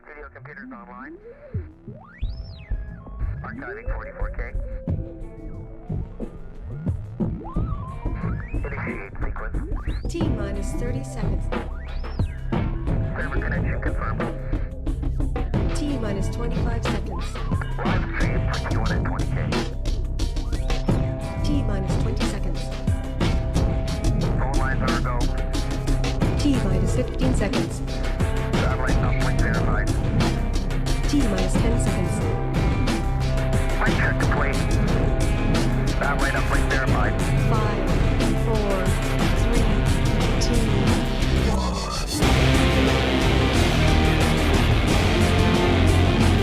Video computers online. Archiving 44K. Initiate sequence. T minus 30 seconds. Server connection confirmed. T minus 25 seconds. Live stream 220K. T minus 20 seconds. Phone lines are a go. T minus 15 seconds. Satellite uplink verified. T minus 10 seconds. Flight check complete. Satellite uplink verified. 5, 4, 3, 2,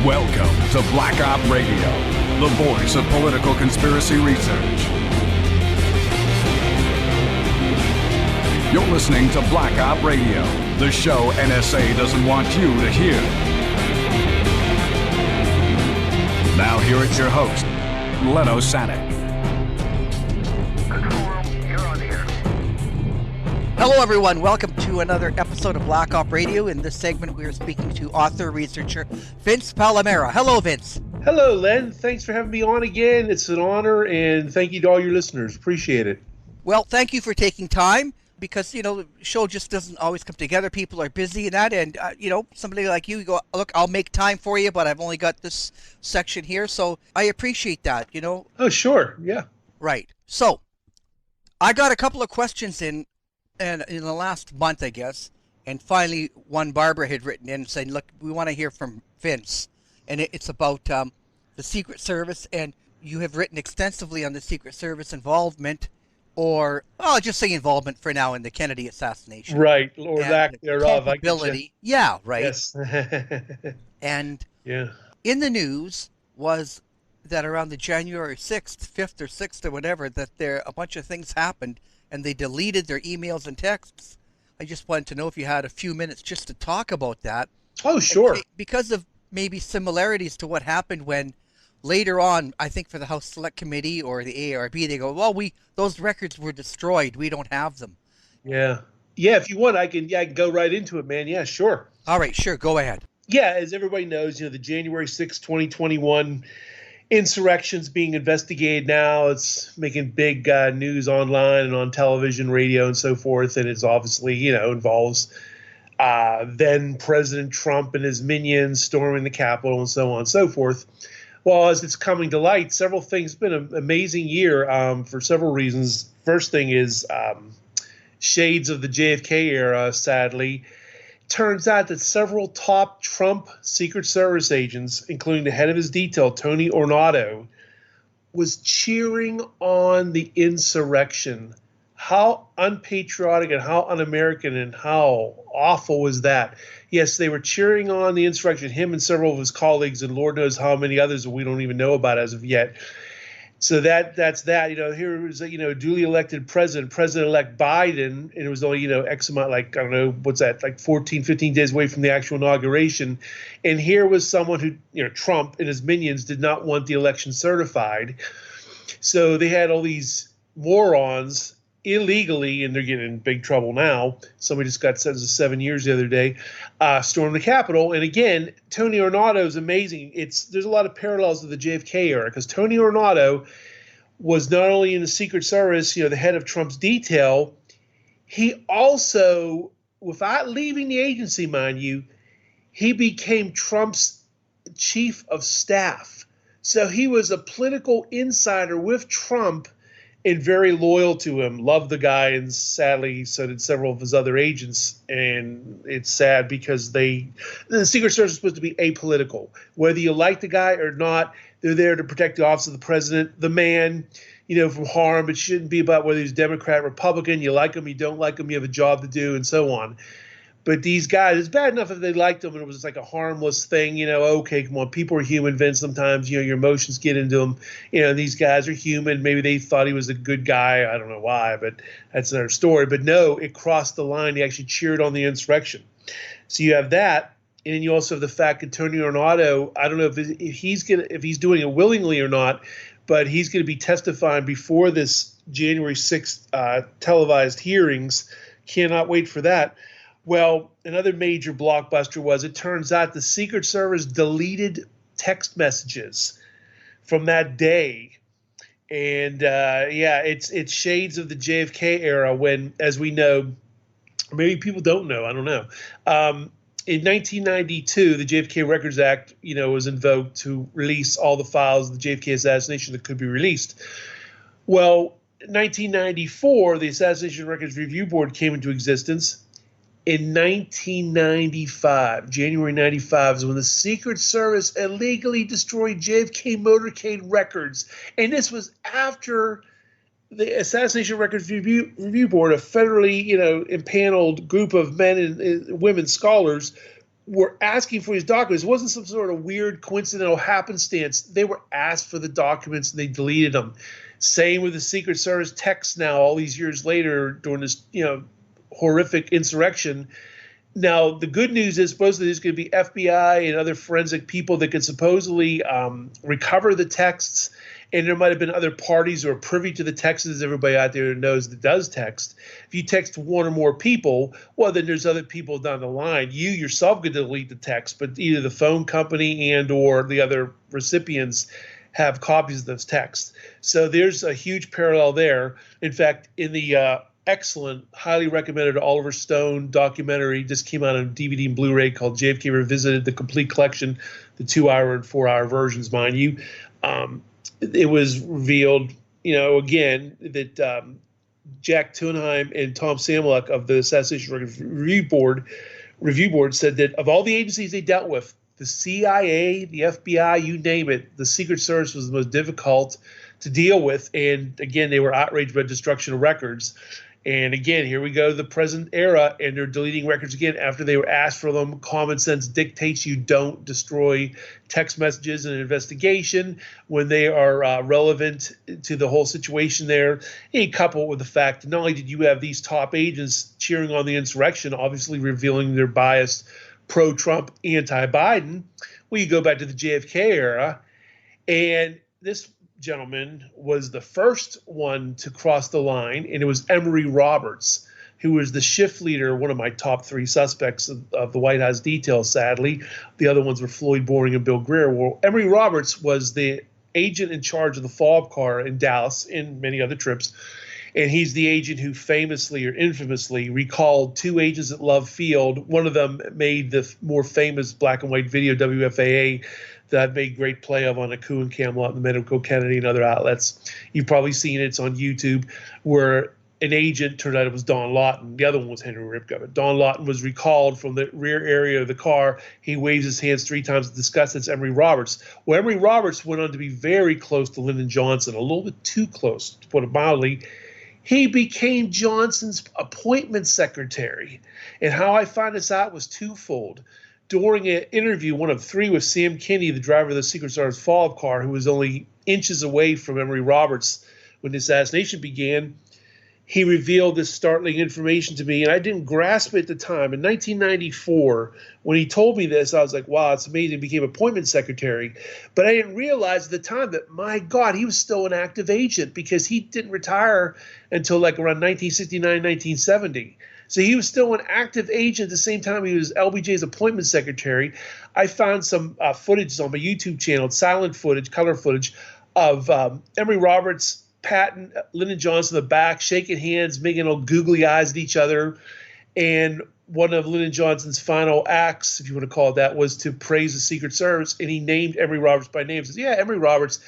1. Welcome to Black Op Radio, the voice of political conspiracy research. You're listening to Black Op Radio, the show NSA doesn't want you to hear. Now here is your host, Len Osanic. Control room, you're on the air. Hello everyone, welcome to another episode of Black Op Radio. In this segment we are speaking to author-researcher Vince Palamara. Hello Vince. Hello Len, thanks for having me on again. It's an honor, and thank you to all your listeners. Appreciate it. Well, thank you for taking time, because, the show just doesn't always come together. People are busy and that, and, somebody like you go, look, I'll make time for you, but I've only got this section here, so I appreciate that, Oh, sure, yeah. Right. So, I got a couple of questions in the last month, I guess, and finally one Barbara had written in saying, look, we want to hear from Vince, and it's about the Secret Service, and you have written extensively on the Secret Service involvement, or I'll just say involvement for now, in the Kennedy assassination. Right, or and lack thereof. Culpability. Yeah, right. Yes. And yeah. in the news was that around the January 6th, 5th or 6th or whatever, that a bunch of things happened and they deleted their emails and texts. I just wanted to know if you had a few minutes just to talk about that. Oh, sure. Because of maybe similarities to what happened when later on, I think for the House Select Committee or the ARB, they go, well, those records were destroyed. We don't have them. Yeah. Yeah, if you want, I can go right into it, man. Yeah, sure. All right, sure. Go ahead. Yeah, as everybody knows, the January 6th, 2021 insurrection's being investigated now. It's making big news online and on television, radio, and so forth. And it's obviously, involves then President Trump and his minions storming the Capitol and so on and so forth. Well, as it's coming to light, several things. It's been an amazing year for several reasons. First thing is shades of the JFK era, sadly. Turns out that several top Trump Secret Service agents, including the head of his detail, Tony Ornato, was cheering on the insurrection. How unpatriotic and how un-American and how awful was that? Yes, they were cheering on the insurrection, him and several of his colleagues, and Lord knows how many others that we don't even know about as of yet. So that's that. Here was duly elected President-elect Biden, and it was only X amount, like, I don't know, what's that, like 14, 15 days away from the actual inauguration. And here was someone who, Trump and his minions did not want the election certified. So they had all these morons illegally, and they're getting in big trouble now. Somebody just got sentenced to 7 years the other day, stormed the Capitol. And again, Tony Ornato is amazing. There's a lot of parallels to the JFK era, because Tony Ornato was not only in the Secret Service, the head of Trump's detail, he also, without leaving the agency, mind you, he became Trump's chief of staff. So he was a political insider with Trump, and very loyal to him, loved the guy, and sadly so did several of his other agents. And it's sad because the Secret Service is supposed to be apolitical. Whether you like the guy or not, they're there to protect the office of the president, the man, from harm. It shouldn't be about whether he's Democrat, Republican, you like him, you don't like him, you have a job to do, and so on. But these guys, it's bad enough if they liked them and it was like a harmless thing, okay, come on, people are human, Vince, sometimes, your emotions get into them. These guys are human. Maybe they thought he was a good guy. I don't know why, but that's another story. But no, it crossed the line. He actually cheered on the insurrection. So you have that. And then you also have the fact that Tony Ornato, I don't know if he's doing it willingly or not, but he's going to be testifying before this January 6th televised hearings. Cannot wait for that. Well, another major blockbuster was, it turns out the Secret Service deleted text messages from that day. And it's shades of the JFK era when, as we know, maybe people don't know, I don't know. In 1992, the JFK Records Act, was invoked to release all the files of the JFK assassination that could be released. Well, in 1994, the Assassination Records Review Board came into existence. In 1995, January 95, is when the Secret Service illegally destroyed JFK motorcade records. And this was after the Assassination Records Review Board, a federally, impaneled group of men and women scholars, were asking for these documents. It wasn't some sort of weird coincidental happenstance. They were asked for the documents and they deleted them. Same with the Secret Service texts now, all these years later, during this, horrific insurrection. Now, the good news is supposedly there's going to be FBI and other forensic people that can supposedly recover the texts, and there might have been other parties who are privy to the texts, as everybody out there knows that does text. If you text one or more people, well, then there's other people down the line. You yourself could delete the text, but either the phone company and or the other recipients have copies of those texts. So there's a huge parallel there. In fact, in the excellent, highly recommended Oliver Stone documentary just came out on DVD and Blu-ray called JFK Revisited, the complete collection, the 2-hour and 4-hour versions, mind you. It was revealed, again, that Jack Thunheim and Tom Samolek of the Assassination Records Review Board said that of all the agencies they dealt with, the CIA, the FBI, you name it, the Secret Service was the most difficult to deal with. And again, they were outraged by destruction of records. And again, here we go to the present era, and they're deleting records again after they were asked for them. Common sense dictates you don't destroy text messages in an investigation when they are relevant to the whole situation there. And coupled with the fact that not only did you have these top agents cheering on the insurrection, obviously revealing their bias pro-Trump, anti-Biden, well, you go back to the JFK era, and this gentleman was the first one to cross the line, and it was Emory Roberts, who was the shift leader, one of my top 3 suspects of the White House detail, sadly. The other ones were Floyd Boring and Bill Greer. Well, Emory Roberts was the agent in charge of the follow-up car in Dallas and many other trips, and he's the agent who famously or infamously recalled 2 agents at Love Field. One of them made the more famous black and white video, WFAA, that I've made great play of on Aku and Camelot and the Medical Kennedy and other outlets. You've probably seen it. It's on YouTube, where an agent, turned out it was Don Lawton. The other one was Henry Ripka. But Don Lawton was recalled from the rear area of the car. He waves his hands 3 times to discuss. That's Emory Roberts. Well, Emory Roberts went on to be very close to Lyndon Johnson, a little bit too close, to put it mildly. He became Johnson's appointment secretary. And how I found this out was twofold. During an interview, one of 3, with Sam Kinney, the driver of the Secret Service follow-up car, who was only inches away from Emory Roberts when the assassination began, he revealed this startling information to me, and I didn't grasp it at the time. In 1994, when he told me this, I was like, wow, it's amazing. He became appointment secretary. But I didn't realize at the time that, my God, he was still an active agent, because he didn't retire until like around 1969, 1970. So he was still an active agent at the same time he was LBJ's appointment secretary. I found some footage on my YouTube channel, silent footage, color footage, of Emory Roberts, Patton, Lyndon Johnson in the back, shaking hands, making old googly eyes at each other. And one of Lyndon Johnson's final acts, if you want to call it that, was to praise the Secret Service. And he named Emory Roberts by name. He says, yeah, Emory Roberts.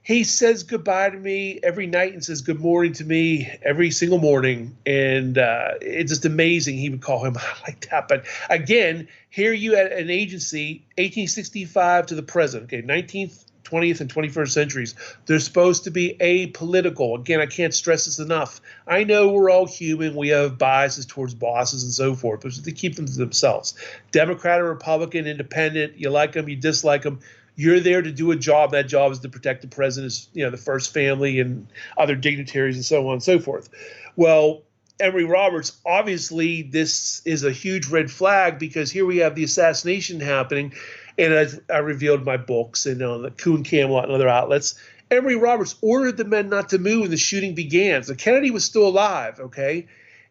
He says goodbye to me every night and says good morning to me every single morning. And it's just amazing he would call him like that. But again, here you had an agency, 1865 to the present, okay, 19th, 20th, and 21st centuries. They're supposed to be apolitical. Again, I can't stress this enough. I know we're all human. We have biases towards bosses and so forth, but they keep them to themselves. Democrat or Republican, independent, you like them, you dislike them. You're there to do a job. That job is to protect the president's, the first family and other dignitaries and so on and so forth. Well, Emory Roberts, obviously this is a huge red flag, because here we have the assassination happening. And as I revealed in my books and on the Coup and Camelot and other outlets, Emory Roberts ordered the men not to move when the shooting began. So Kennedy was still alive, okay?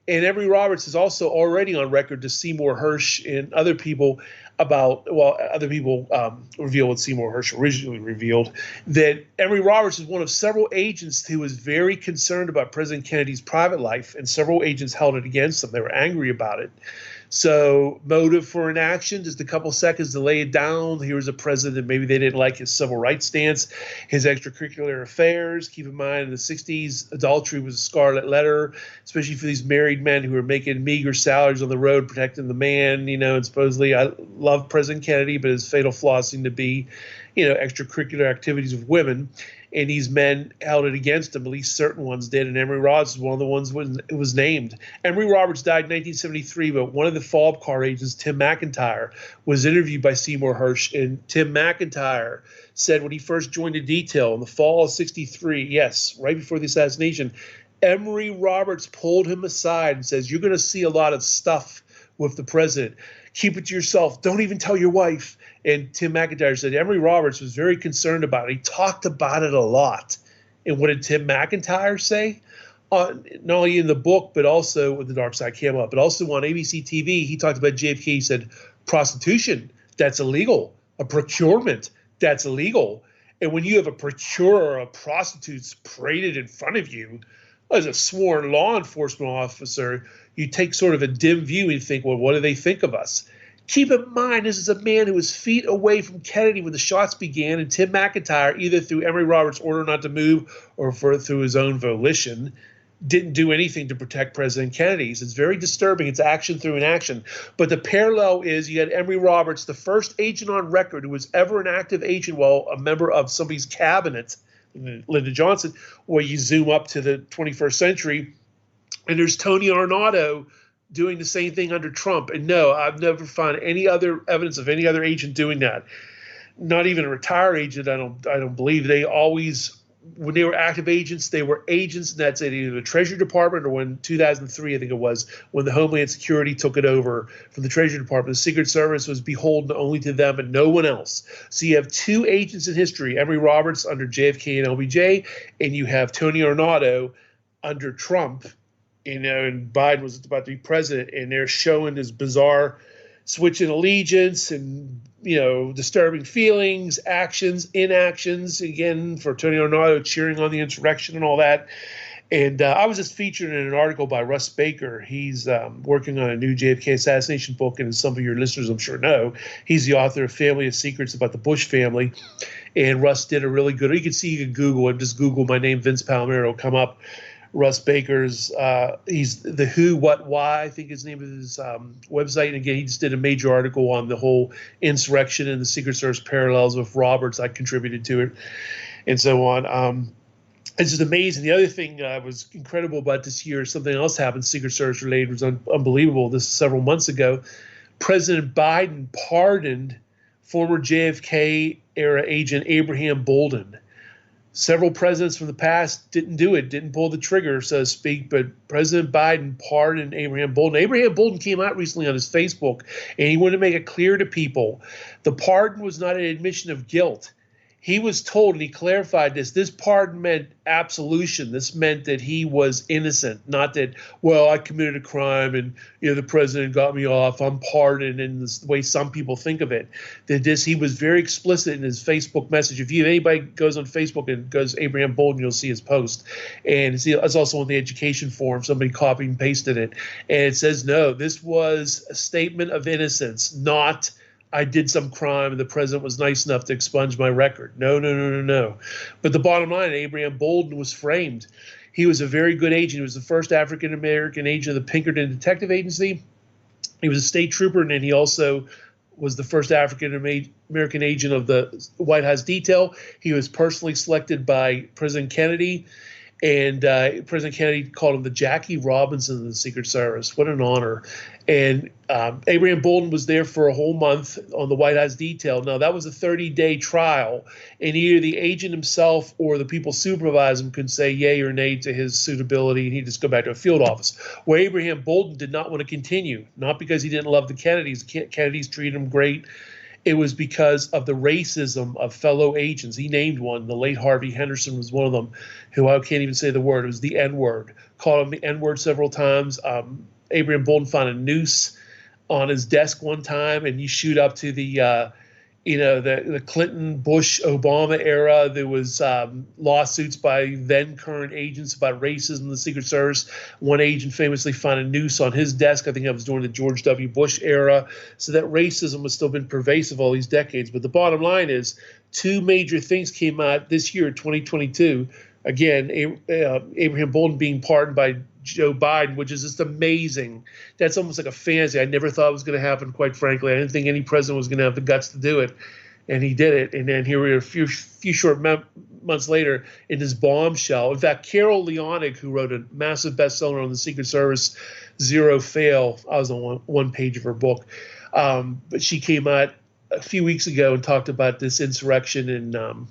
And Emory Roberts is also already on record to Seymour Hersh and other people reveal what Seymour Hersh originally revealed, that Emory Roberts is one of several agents who was very concerned about President Kennedy's private life, and several agents held it against him. They were angry about it. So motive for inaction, just a couple seconds to lay it down. Here was a president, maybe they didn't like his civil rights stance, his extracurricular affairs. Keep in mind, in the 60s, adultery was a scarlet letter, especially for these married men who were making meager salaries on the road, protecting the man, and supposedly I love President Kennedy, but his fatal flaw seemed to be, extracurricular activities with women. And these men held it against him, at least certain ones did, and Emory Roberts was one of the ones who was named. Emory Roberts died in 1973, but one of the follow-up car agents, Tim McIntyre, was interviewed by Seymour Hersh, and Tim McIntyre said when he first joined the detail in the fall of 63, yes, right before the assassination, Emory Roberts pulled him aside and says, "You're going to see a lot of stuff with the president. Keep it to yourself. Don't even tell your wife." And Tim McIntyre said Emory Roberts was very concerned about it. He talked about it a lot. And what did Tim McIntyre say? Not only in the book, but also when The Dark Side came up, but also on ABC TV, he talked about JFK. He said, prostitution, that's illegal. A procurement, that's illegal. And when you have a procurer of prostitutes paraded in front of you, as a sworn law enforcement officer, you take sort of a dim view and think, well, what do they think of us? Keep in mind, this is a man who was feet away from Kennedy when the shots began, and Tim McIntyre, either through Emory Roberts' order not to move or through his own volition, didn't do anything to protect President Kennedy. It's very disturbing. It's action through inaction. But the parallel is you had Emory Roberts, the first agent on record who was ever an active agent while a member of somebody's cabinet, Lyndon Johnson, where you zoom up to the 21st century, and there's Tony Arnaudo doing the same thing under Trump. And no, I've never found any other evidence of any other agent doing that. Not even a retired agent, I don't believe. They always, when they were active agents, they were agents, and that's at either the Treasury Department or when 2003, I think it was, when the Homeland Security took it over from the Treasury Department, the Secret Service was beholden only to them and no one else. So you have two agents in history, Emory Roberts under JFK and LBJ, and you have Tony Arnaudo under Trump. And Biden was about to be president, and they're showing this bizarre switch in allegiance and, disturbing feelings, actions, inactions, again, for Tony Arnaudo cheering on the insurrection and all that. And I was just featured in an article by Russ Baker. He's working on a new JFK assassination book, and as some of your listeners I'm sure know, he's the author of Family of Secrets about the Bush family. And Russ did a really good, you can Google it, just Google my name, Vince Palamara, it'll come up. Russ Baker's, he's the Who, What, Why, I think his name is his website. And again, he just did a major article on the whole insurrection and the Secret Service parallels with Roberts. I contributed to it and so on. It's just amazing. The other thing was incredible about this year, something else happened, Secret Service related, was unbelievable. This several months ago, President Biden pardoned former JFK era agent Abraham Bolden. Several presidents from the past didn't do it, didn't pull the trigger, so to speak, but President Biden pardoned Abraham Bolden. Abraham Bolden came out recently on his Facebook, and he wanted to make it clear to people the pardon was not an admission of guilt. He was told, and he clarified this pardon meant absolution. This meant that he was innocent, not that, well, I committed a crime and the president got me off, I'm pardoned, in the way some people think of it. He was very explicit in his Facebook message. If anybody goes on Facebook and goes Abraham Bolden, you'll see his post. And it's also on the education forum. Somebody copied and pasted it. And it says, no, this was a statement of innocence, not I did some crime and the president was nice enough to expunge my record. No. But the bottom line, Abraham Bolden was framed. He was a very good agent. He was the first African-American agent of the Pinkerton Detective Agency. He was a state trooper, and then he also was the first African-American agent of the White House detail. He was personally selected by President Kennedy, and President Kennedy called him the Jackie Robinson of the Secret Service. What an honor. And Abraham Bolden was there for a whole month on the White House detail. Now, that was a 30-day trial, and either the agent himself or the people supervising him could say yay or nay to his suitability, and he'd just go back to a field office. Where Abraham Bolden did not want to continue, not because he didn't love the Kennedys. Kennedys treated him great, it was because of the racism of fellow agents. He named one. The late Harvey Henderson was one of them, who I can't even say the word. It was the N-word. Called him the N-word several times. Abraham Bolden found a noose on his desk one time, and you shoot up to the the Clinton, Bush, Obama era. There was lawsuits by then current agents about racism in the Secret Service. One agent famously found a noose on his desk. I think that was during the George W. Bush era. So that racism has still been pervasive all these decades. But the bottom line is two major things came out this year, 2022. Again, Abraham Bolden being pardoned by Joe Biden, which is just amazing. That's almost like a fantasy. I never thought it was going to happen, quite frankly. I didn't think any president was going to have the guts to do it, and he did it. And then here we are a few short months later in this bombshell. In fact, Carol Leonig, who wrote a massive bestseller on the Secret Service, Zero Fail, I was on one page of her book, but she came out a few weeks ago and talked about this insurrection and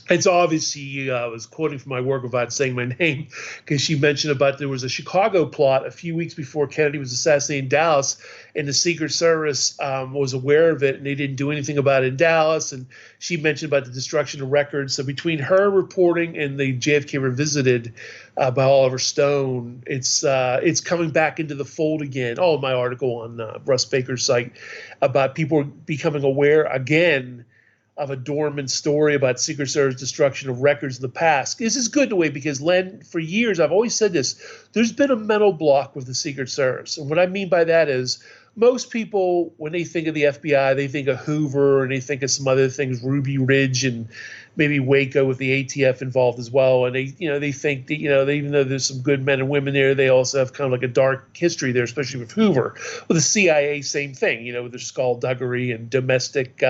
it's obviously, I was quoting from my work without saying my name, because she mentioned about there was a Chicago plot a few weeks before Kennedy was assassinated in Dallas, and the Secret Service was aware of it, and they didn't do anything about it in Dallas. And she mentioned about the destruction of records. So between her reporting and the JFK Revisited by Oliver Stone, it's coming back into the fold again. Oh, my article on Russ Baker's site about people becoming aware again of a dormant story about Secret Service destruction of records in the past. This is good in a way because, Len, for years, I've always said this, there's been a mental block with the Secret Service. And what I mean by that is most people, when they think of the FBI, they think of Hoover and they think of some other things, Ruby Ridge and maybe Waco with the ATF involved as well. And they think that, even though there's some good men and women there, they also have kind of like a dark history there, especially with Hoover. With the CIA, same thing, with their skullduggery and domestic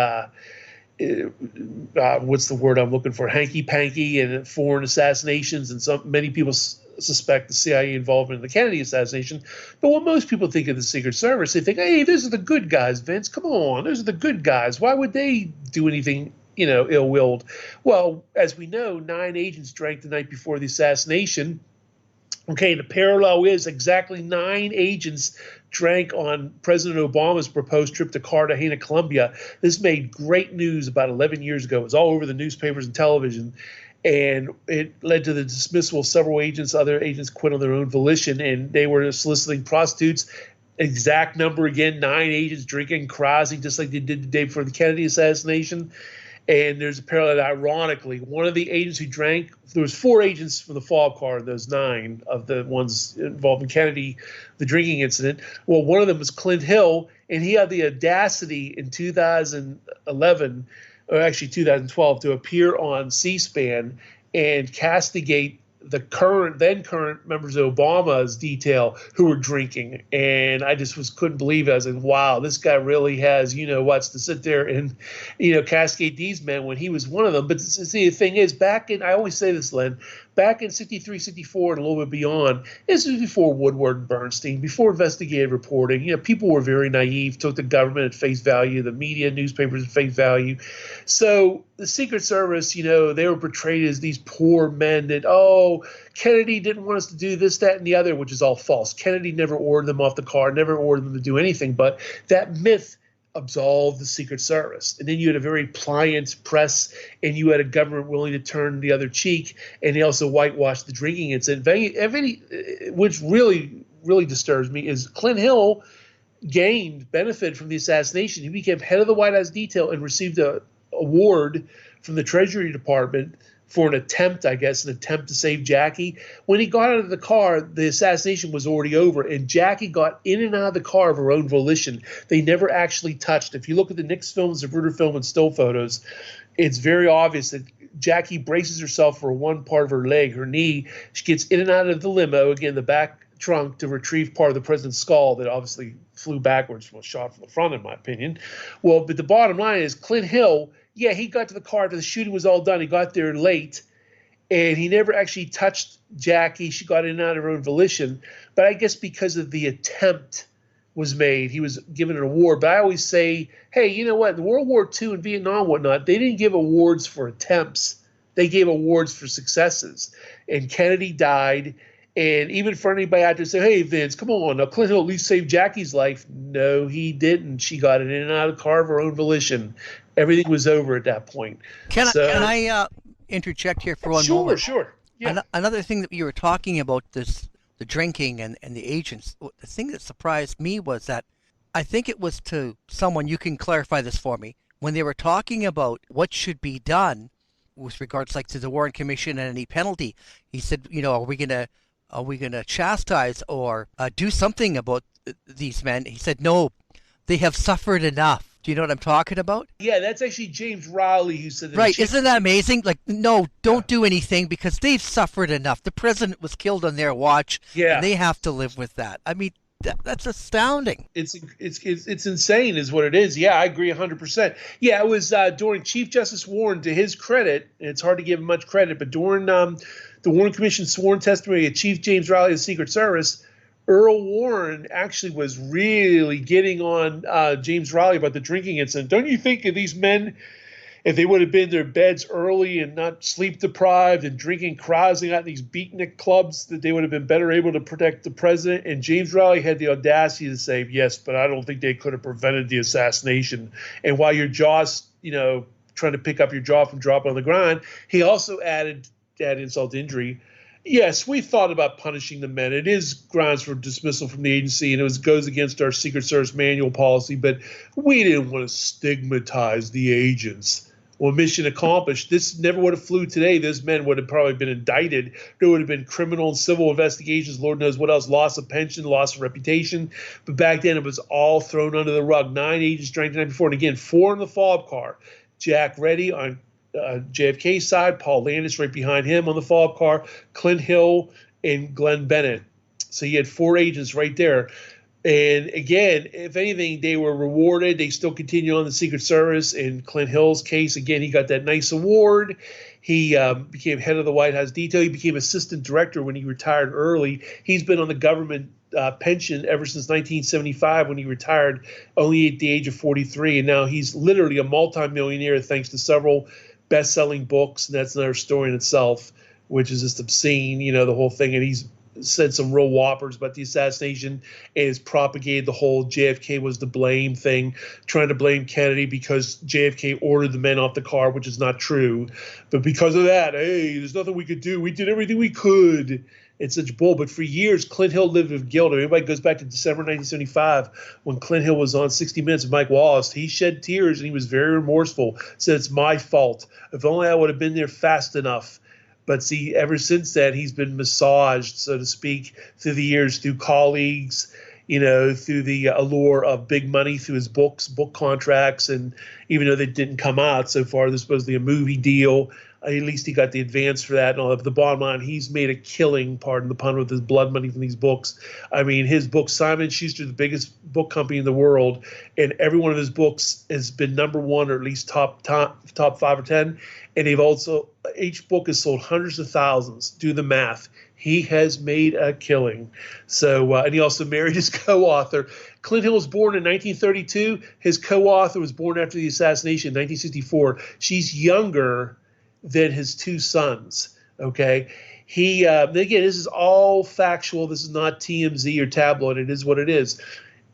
what's the word I'm looking for? Hanky-panky and foreign assassinations, and many people suspect the CIA involvement in the Kennedy assassination. But when most people think of the Secret Service, they think, hey, those are the good guys, Vince. Come on, those are the good guys. Why would they do anything, ill-willed? Well, as we know, 9 agents drank the night before the assassination. Okay, the parallel is exactly 9 agents drank on President Obama's proposed trip to Cartagena, Colombia. This made great news about 11 years ago. It was all over the newspapers and television, and it led to the dismissal of several agents. Other agents quit on their own volition, and they were soliciting prostitutes. Exact number again, 9 agents drinking, carousing, just like they did the day before the Kennedy assassination. And there's a parallel. Ironically, one of the agents who drank, there was 4 agents from the fall car, those 9 of the ones involved in Kennedy, the drinking incident. Well, one of them was Clint Hill, and he had the audacity in 2011, or actually 2012, to appear on C-SPAN and castigate the then current members of Obama's detail who were drinking. And I just couldn't believe it. I was like, wow, this guy really has, what's to sit there and, cascade these men when he was one of them. But see, the thing is, I always say this, Len, back in 63, 64, and a little bit beyond, this was before Woodward and Bernstein, before investigative reporting. People were very naive, took the government at face value, the media, newspapers at face value. So the Secret Service, they were portrayed as these poor men that, Kennedy didn't want us to do this, that, and the other, which is all false. Kennedy never ordered them off the car, never ordered them to do anything. But that myth absolved the Secret Service. And then you had a very pliant press, and you had a government willing to turn the other cheek, and they also whitewashed the drinking incident. Which really, really disturbs me is Clint Hill benefited from the assassination. He became head of the White House detail and received an award from the Treasury Department for an attempt to save Jackie. When he got out of the car, the assassination was already over, and Jackie got in and out of the car of her own volition. They never actually touched. If you look at the Nix film, Zapruder film, and still photos, it's very obvious that Jackie braces herself for one part of her leg, her knee. She gets in and out of the limo, again, the back trunk, to retrieve part of the president's skull that obviously flew backwards from a shot from the front, in my opinion. Well, but the bottom line is Clint Hill, he got to the car after the shooting was all done. He got there late, and he never actually touched Jackie. She got in and out of her own volition. But I guess because of the attempt was made, he was given an award. But I always say, hey, you know what? In World War II and Vietnam and whatnot, they didn't give awards for attempts. They gave awards for successes. And Kennedy died, And even for anybody out there say, hey, Vince, come on, now Clint Hill at least saved Jackie's life. No, he didn't. She got in and out of the car of her own volition. Everything was over at that point. Can I interject here for one moment? Sure. Yeah. Another thing that you were talking about, the drinking and the agents, the thing that surprised me was that I think it was to someone, you can clarify this for me, when they were talking about what should be done with regards like to the Warren Commission and any penalty, he said, are we gonna chastise or do something about these men? He said, no, they have suffered enough. Do you know what I'm talking about? Yeah, that's actually James Riley who said that. Right, isn't that amazing? Like, no, don't do anything because they've suffered enough. The president was killed on their watch, and they have to live with that. I mean, that's astounding. It's insane is what it is. Yeah, I agree 100%. Yeah, it was during Chief Justice Warren, to his credit, and it's hard to give him much credit, but during the Warren Commission sworn testimony of Chief James Riley of the Secret Service, Earl Warren actually was really getting on James Riley about the drinking incident. Don't you think of these men, if they would have been in their beds early and not sleep deprived and drinking, carousing out in these beatnik clubs, that they would have been better able to protect the president? And James Riley had the audacity to say, yes, but I don't think they could have prevented the assassination. And while your jaw's, trying to pick up your jaw from dropping on the ground, he also added, to add insult to injury, yes, we thought about punishing the men. It is grounds for dismissal from the agency, and it goes against our Secret Service manual policy, but we didn't want to stigmatize the agents. Well, mission accomplished. This never would have flew today. Those men would have probably been indicted. There would have been criminal and civil investigations, Lord knows what else, loss of pension, loss of reputation. But back then it was all thrown under the rug. 9 agents drank the night before, and again, 4 in the follow-up car. Jack Reddy on JFK's side, Paul Landis right behind him on the follow-up car, Clint Hill and Glenn Bennett. So you had 4 agents right there. And again, if anything, they were rewarded. They still continue on the Secret Service. In Clint Hill's case, again, he got that nice award. He became head of the White House detail. He became assistant director when he retired early. He's been on the government pension ever since 1975 when he retired, only at the age of 43. And now he's literally a multimillionaire thanks to several best-selling books. And that's another story in itself, which is just obscene, the whole thing. And he's said some real whoppers about the assassination and has propagated the whole JFK was to blame thing, trying to blame Kennedy because JFK ordered the men off the car, which is not true. But because of that, hey, there's nothing we could do. We did everything we could. It's such bull. But for years, Clint Hill lived with guilt. Everybody goes back to December 1975 when Clint Hill was on 60 Minutes with Mike Wallace. He shed tears and he was very remorseful. Said, it's my fault. If only I would have been there fast enough. But see, ever since then, he's been massaged, so to speak, through the years, through colleagues, through the allure of big money, through his books, book contracts. And even though they didn't come out so far, there's supposedly a movie deal. At least he got the advance for that and all that. But the bottom line, he's made a killing, pardon the pun, with his blood money from these books. I mean, his book, Simon & Schuster, the biggest book company in the world, and every one of his books has been number 1 or at least top 5 or 10. And they've also, each book has sold hundreds of thousands. Do the math. He has made a killing. So, and he also married his co-author. Clint Hill was born in 1932. His co-author was born after the assassination in 1964. She's younger than his 2 sons. Okay. He, again, this is all factual. This is not TMZ or tabloid. It is what it is.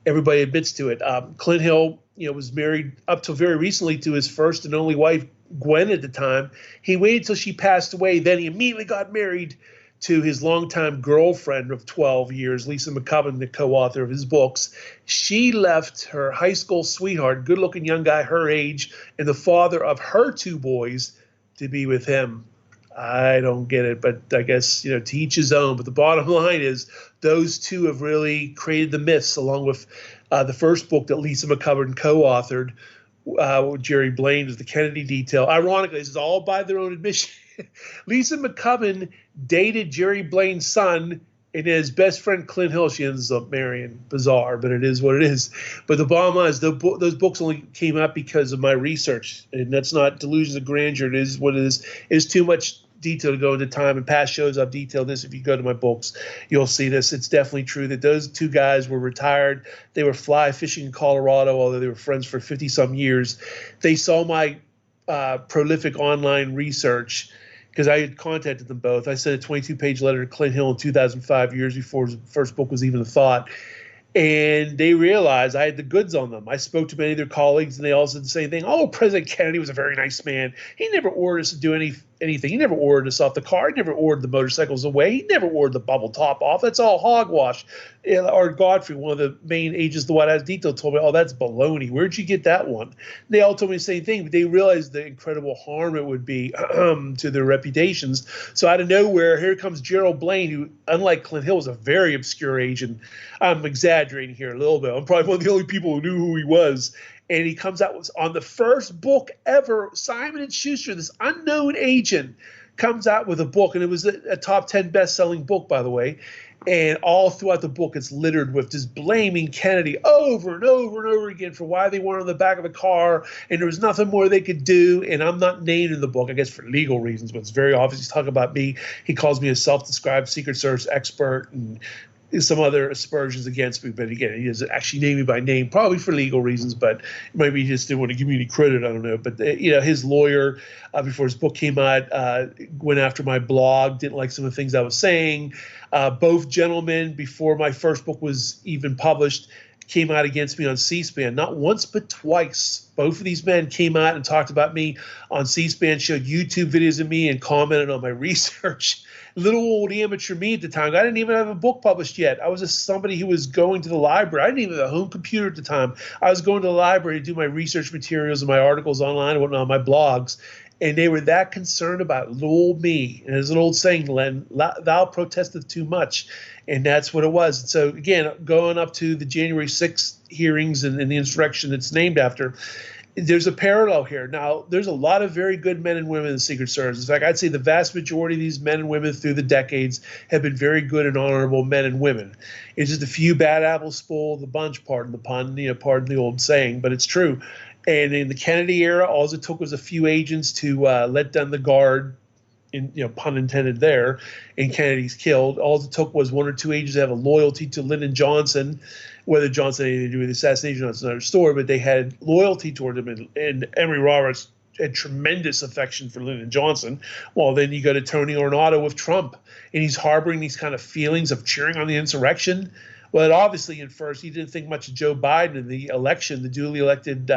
Everybody admits to it. Clint Hill, was married up till very recently to his first and only wife, Gwen, at the time. He waited till she passed away. Then he immediately got married to his longtime girlfriend of 12 years, Lisa McCubbin, the co-author of his books. She left her high school sweetheart, good-looking young guy her age, and the father of her 2 boys to be with him. I don't get it, but I guess, to each his own. But the bottom line is those 2 have really created the myths, along with the first book that Lisa McCubbin co-authored, Jerry Blaine, is the Kennedy detail. Ironically, this is all by their own admission. Lisa McCubbin dated Jerry Blaine's son, and his best friend Clint Hill she ends up marrying. Bizarre, but it is what it is. But the bottom line is those books only came out because of my research, and that's not delusions of grandeur. It is what it is. It's too much detail to go into time. In past shows, I've detailed this. If you go to my books, you'll see this. It's definitely true that those 2 guys were retired. They were fly fishing in Colorado, although they were friends for 50-some years. They saw my prolific online research, because I had contacted them both. I sent a 22-page letter to Clint Hill in 2005, years before his first book was even a thought. And they realized I had the goods on them. I spoke to many of their colleagues, and they all said the same thing. Oh, President Kennedy was a very nice man. He never ordered us to do anything. He never ordered us off the car. He never ordered the motorcycles away. He never ordered the bubble top off. That's all hogwash. Or Godfrey, one of the main agents of the White House detail, told me, oh, that's baloney. Where'd you get that one? They all told me the same thing, but they realized the incredible harm it would be to their reputations. So out of nowhere, here comes Gerald Blaine, who, unlike Clint Hill, was a very obscure agent. I'm exaggerating here a little bit. I'm probably one of the only people who knew who he was. And he comes out on the first book ever. Simon & Schuster, this unknown agent, comes out with a book. And it was a top 10 best-selling book, by the way. And all throughout the book, it's littered with just blaming Kennedy over and over and over again for why they weren't on the back of the car. And there was nothing more they could do. And I'm not named in the book, I guess for legal reasons, but it's very obvious he's talking about me. He calls me a self-described Secret Service expert and some other aspersions against me, but again, he doesn't actually name me by name, probably for legal reasons, but maybe he just didn't want to give me any credit. I don't know. But his lawyer, before his book came out, went after my blog, didn't like some of the things I was saying. Both gentlemen, before my first book was even published, came out against me on C-SPAN, not once but twice. Both of these men came out and talked about me on C-SPAN, showed YouTube videos of me and commented on my research. Little old amateur me at the time. I didn't even have a book published yet. I was just somebody who was going to the library. I didn't even have a home computer at the time. I was going to the library to do my research materials and my articles online and whatnot, my blogs. And they were that concerned about little old me. And there's an old saying, Len, thou protesteth too much. And that's what it was. So, again, going up to the January 6th hearings and the insurrection it's named after, there's a parallel here. Now, there's a lot of very good men and women in the Secret Service. In fact, I'd say the vast majority of these men and women through the decades have been very good and honorable men and women. It's just a few bad apples spoil the bunch, pardon the pun, pardon the old saying, but it's true. And in the Kennedy era, all it took was a few agents to let down the guard, pun intended there, and Kennedy's killed. All it took was one or two agents to have a loyalty to Lyndon Johnson. Whether Johnson had anything to do with the assassination, that's another story, but they had loyalty toward him. And Emory Roberts had tremendous affection for Lyndon Johnson. Well, then you go to Tony Ornato with Trump, and he's harboring these kind of feelings of cheering on the insurrection. Well, it obviously infers he didn't think much of Joe Biden in the election, the duly elected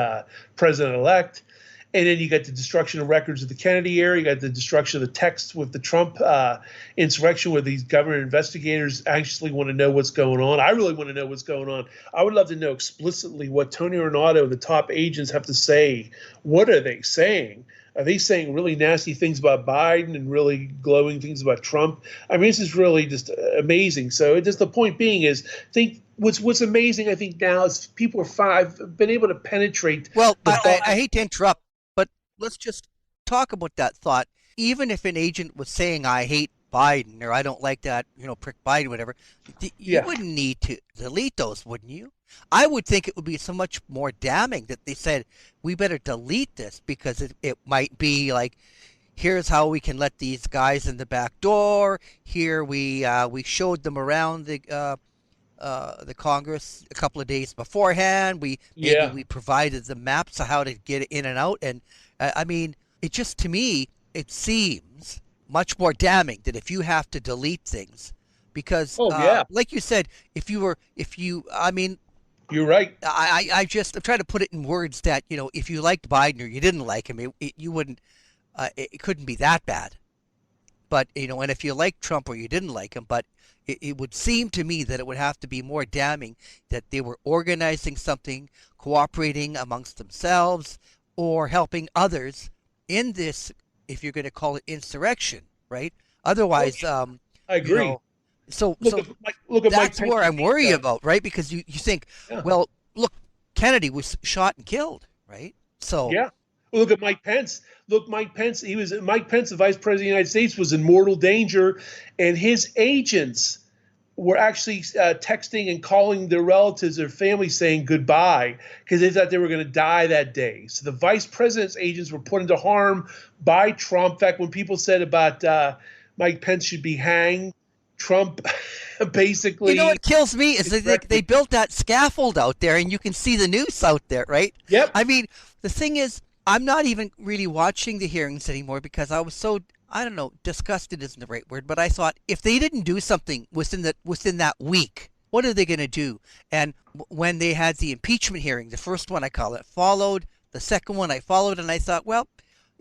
president-elect. And then you got the destruction of records of the Kennedy era. You got the destruction of the text with the Trump insurrection, where these government investigators anxiously want to know what's going on. I really want to know what's going on. I would love to know explicitly what Tony Ornato and the top agents have to say. What are they saying? Are they saying really nasty things about Biden and really glowing things about Trump? I mean, this is really just amazing. So just the point being is, what's amazing, I think, now is people have been able to penetrate. Well, I hate to interrupt, but let's just talk about that thought. Even if an agent was saying, I hate Biden, or I don't like that, prick Biden, whatever, you wouldn't need to delete those, wouldn't you? I would think it would be so much more damning that they said, we better delete this, because it might be like, here's how we can let these guys in the back door. Here we showed them around the Congress a couple of days beforehand. We provided the maps of how to get in and out. And I mean, it just, to me, it seems much more damning that if you have to delete things, because like you said, you're right. I'm trying to put it in words that, if you liked Biden or you didn't like him, you wouldn't, it couldn't be that bad. But, and if you liked Trump or you didn't like him, but it would seem to me that it would have to be more damning that they were organizing something, cooperating amongst themselves, or helping others in this, if you're going to call it insurrection, right? Otherwise, I agree. So look at that's Mike where Pence. I'm worried about, right? Because you think, well, look, Kennedy was shot and killed, right? So Well, look at Mike Pence. Mike Pence, Mike Pence, the Vice President of the United States, was in mortal danger, and his agents were actually texting and calling their relatives or family saying goodbye because they thought they were going to die that day. So the vice president's agents were put into harm by Trump. In fact, when people said about Mike Pence should be hanged, Trump basically... what kills me is they built that scaffold out there, and you can see the noose out there, right? Yep. I mean, the thing is, I'm not even really watching the hearings anymore because I was so I don't know, disgusted isn't the right word, but I thought if they didn't do something within that week, what are they going to do? And when they had the impeachment hearing, the first one I call it, followed, the second one I followed, and I thought, well,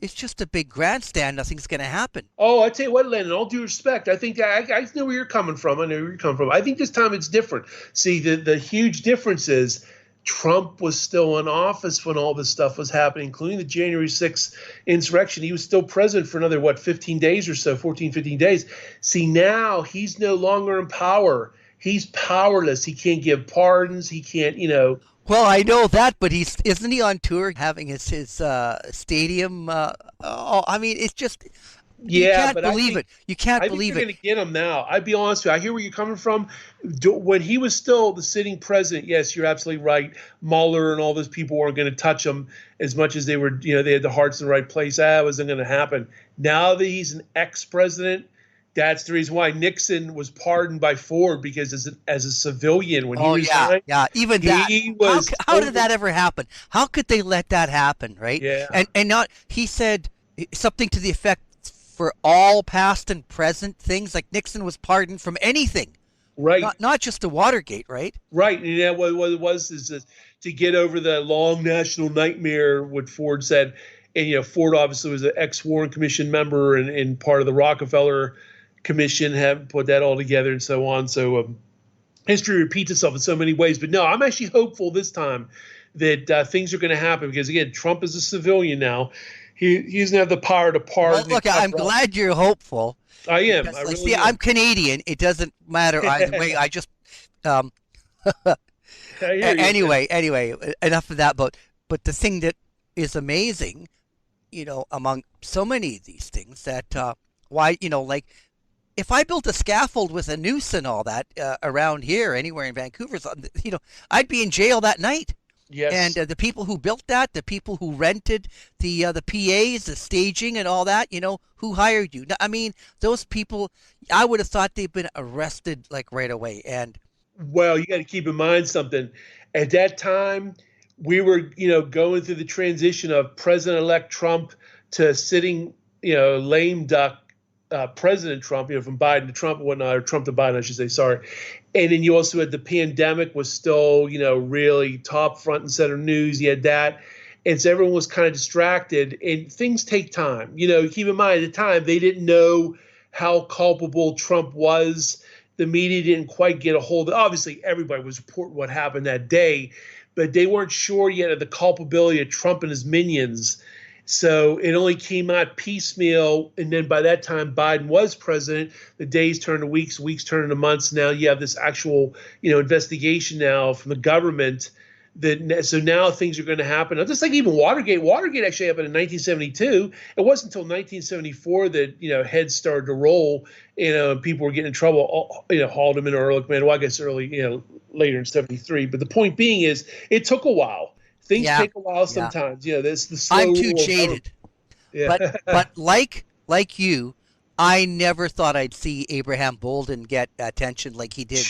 it's just a big grandstand. Nothing's going to happen. Oh, I tell you what, Len, in all due respect, I think I know where you're coming from. I know where you're coming from. I think this time it's different. See, the huge difference is Trump was still in office when all this stuff was happening, including the January 6th insurrection. He was still president for another, 15 days or so, 14, 15 days. See, now he's no longer in power. He's powerless. He can't give pardons. He can't, Well, I know that, but isn't he on tour having his stadium? I mean, it's just you can't believe it. You can't believe it. I think they're going to get him now. I'd be honest with you. I hear where you're coming from. When he was still the sitting president, yes, you're absolutely right. Mueller and all those people weren't going to touch him as much as they were. They had the hearts in the right place. That wasn't going to happen. Now that he's an ex-president, that's the reason why Nixon was pardoned by Ford, because as a civilian when he resigned. Yeah, even that. How did that ever happen? How could they let that happen, right? Yeah. And not, he said something to the effect for all past and present things, like Nixon was pardoned from anything. Right. Not just the Watergate, right? Right. And what it was is to get over the long national nightmare, what Ford said. And, Ford obviously was an ex-Warren Commission member and part of the Rockefeller Commission, have put that all together and so on. So history repeats itself in so many ways. But no, I'm actually hopeful this time that things are going to happen because, again, Trump is a civilian now. He doesn't have the power to pardon. Well, look, I'm glad you're hopeful. I am. Because, I really see, am. I'm Canadian. It doesn't matter either way. I just anyway, enough of that. But the thing that is amazing, among so many of these things, that why, like, if I built a scaffold with a noose and all that around here, anywhere in Vancouver, I'd be in jail that night. Yes. And the people who built that, the people who rented the PAs, the staging and all that, who hired you? I mean, those people, I would have thought they've been arrested like right away. And well, you got to keep in mind something. At that time, we were, going through the transition of President-elect Trump to sitting, lame duck President Trump, from Biden to Trump and whatnot, or Trump to Biden, I should say, sorry. And then you also had the pandemic was still, really top front and center news. You had that. And so everyone was kind of distracted, and things take time. Keep in mind at the time, they didn't know how culpable Trump was. The media didn't quite get a hold of it. Obviously, everybody was reporting what happened that day, but they weren't sure yet of the culpability of Trump and his minions. So it only came out piecemeal, and then by that time Biden was president. The days turned to weeks, weeks turned into months. Now you have this actual, investigation now from the government. So now things are going to happen. Just like even Watergate. Watergate actually happened in 1972. It wasn't until 1974 that heads started to roll. And people were getting in trouble. Haldeman or Ehrlichman. Well, I guess later in '73. But the point being is, it took a while. Things take a while sometimes. That's the slow. I'm too jaded. Yeah. But like you, I never thought I'd see Abraham Bolden get attention like he did.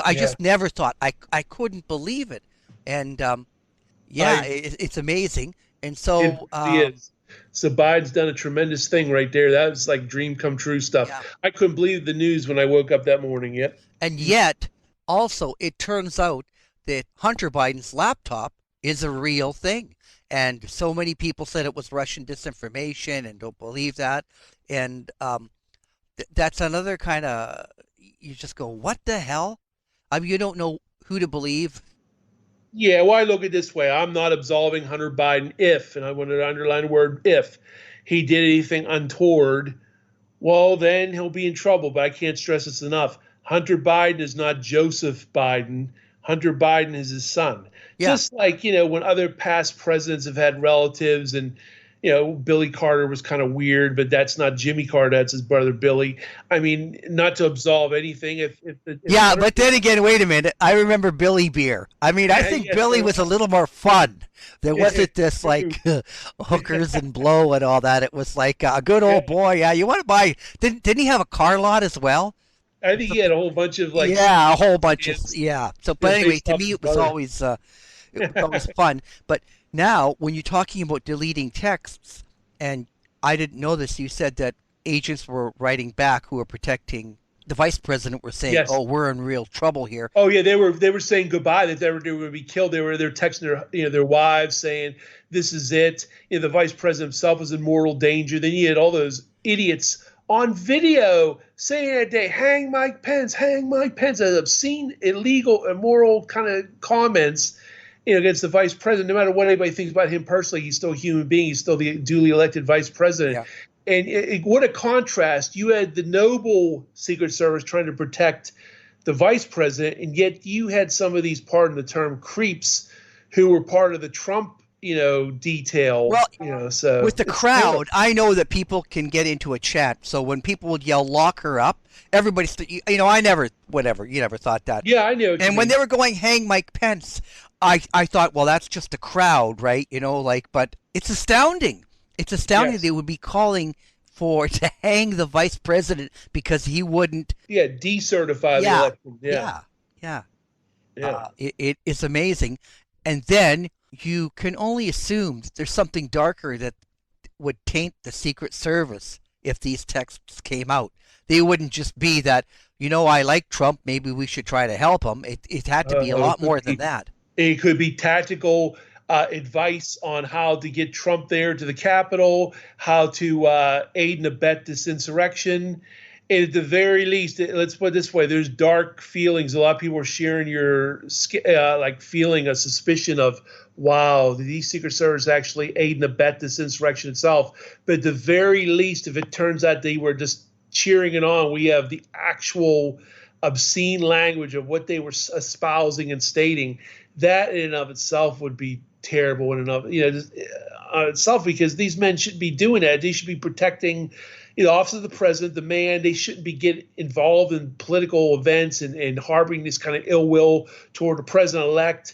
I just never thought. I couldn't believe it. And it's amazing. And so it really is. So Biden's done a tremendous thing right there. That was like dream come true stuff. Yeah. I couldn't believe the news when I woke up that morning. Yet. And yet, also, it turns out that Hunter Biden's laptop is a real thing. And so many people said it was Russian disinformation and don't believe that. And that's another kind of, you just go, what the hell? I mean, you don't know who to believe. Yeah, well, I look at it this way. I'm not absolving Hunter Biden if, and I want to underline the word if, he did anything untoward. Well, then he'll be in trouble. But I can't stress this enough. Hunter Biden is not Joseph Biden. Hunter Biden is his son. Yeah. Just like, when other past presidents have had relatives and, Billy Carter was kind of weird, but that's not Jimmy Carter. That's his brother, Billy. I mean, not to absolve anything. If but then again, wait a minute. I remember Billy Beer. I mean, I think Billy was a little more fun. There wasn't this like hookers and blow and all that. It was like a good old boy. Yeah, you want to buy? Didn't he have a car lot as well? I think he had a whole bunch of a whole bunch of So, but anyway, to me, it was always fun. But now, when you're talking about deleting texts, and I didn't know this, you said that agents were writing back who were protecting the vice president were saying, Yes. "Oh, we're in real trouble here." Oh yeah, they were saying goodbye, that they were going to be killed. They're texting their wives saying this is it. The vice president himself was in mortal danger. Then you had all those idiots on video saying that day, hang Mike Pence, as obscene, illegal, immoral kind of comments against the vice president. No matter what anybody thinks about him personally, he's still a human being. He's still the duly elected vice president. Yeah. And what a contrast. You had the noble Secret Service trying to protect the vice president, and yet you had some of these, pardon the term, creeps who were part of the Trump, detail. Well, so with the crowd, I know that people can get into a chat. So when people would yell, "Lock her up," everybody's, I never, whatever, you never thought that. Yeah, I know. And when they were going, "Hang Mike Pence," I thought, well, that's just a crowd, right? But it's astounding. It's astounding Yes. they would be calling to hang the vice president because he wouldn't. Decertify the Yeah, election. yeah. Yeah. It is amazing. And then you can only assume that there's something darker that would taint the Secret Service if these texts came out. They wouldn't just be that, I like Trump, maybe we should try to help him. It had to be a lot more than that. It could be tactical advice on how to get Trump there to the Capitol, how to aid and abet this insurrection. And at the very least, let's put it this way, there's dark feelings. A lot of people are sharing feeling a suspicion of, wow, did these Secret Service actually aid and abet this insurrection itself? But at the very least, if it turns out they were just cheering it on, we have the actual obscene language of what they were espousing and stating. That in and of itself would be terrible in and of itself, because these men shouldn't be doing that. They should be protecting the office of the president, the man. They shouldn't be getting involved in political events and harboring this kind of ill will toward the president-elect,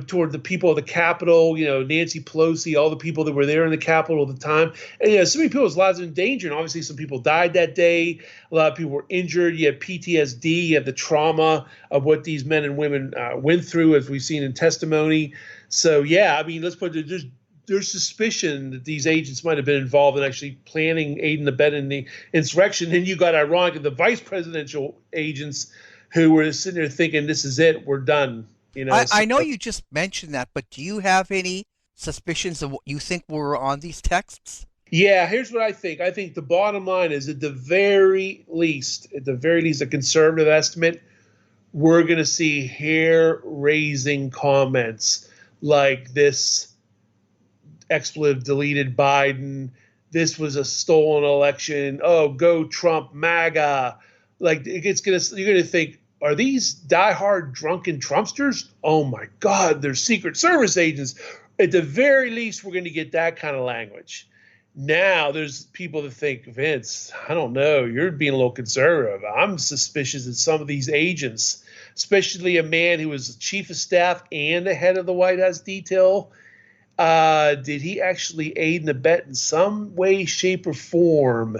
toward the people of the Capitol, Nancy Pelosi, all the people that were there in the Capitol at the time. And, so many people's lives are in danger. And obviously some people died that day. A lot of people were injured. You have PTSD. You have the trauma of what these men and women went through, as we've seen in testimony. So, yeah, let's put it, there's suspicion that these agents might have been involved in actually planning, aiding, abetting the insurrection. And you got ironic, the vice presidential agents who were sitting there thinking, this is it, we're done. I know you just mentioned that, but do you have any suspicions of what you think were on these texts? Yeah, here's what I think. I think the bottom line is, at the very least, a conservative estimate, we're going to see hair-raising comments like this expletive deleted Biden, this was a stolen election, oh, go Trump, MAGA. Like, you're gonna think, are these diehard drunken Trumpsters? Oh my God, they're Secret Service agents. At the very least, we're gonna get that kind of language. Now there's people that think, Vince, I don't know, you're being a little conservative. I'm suspicious that some of these agents, especially a man who was chief of staff and the head of the White House detail, did he actually aid and abet in some way, shape, or form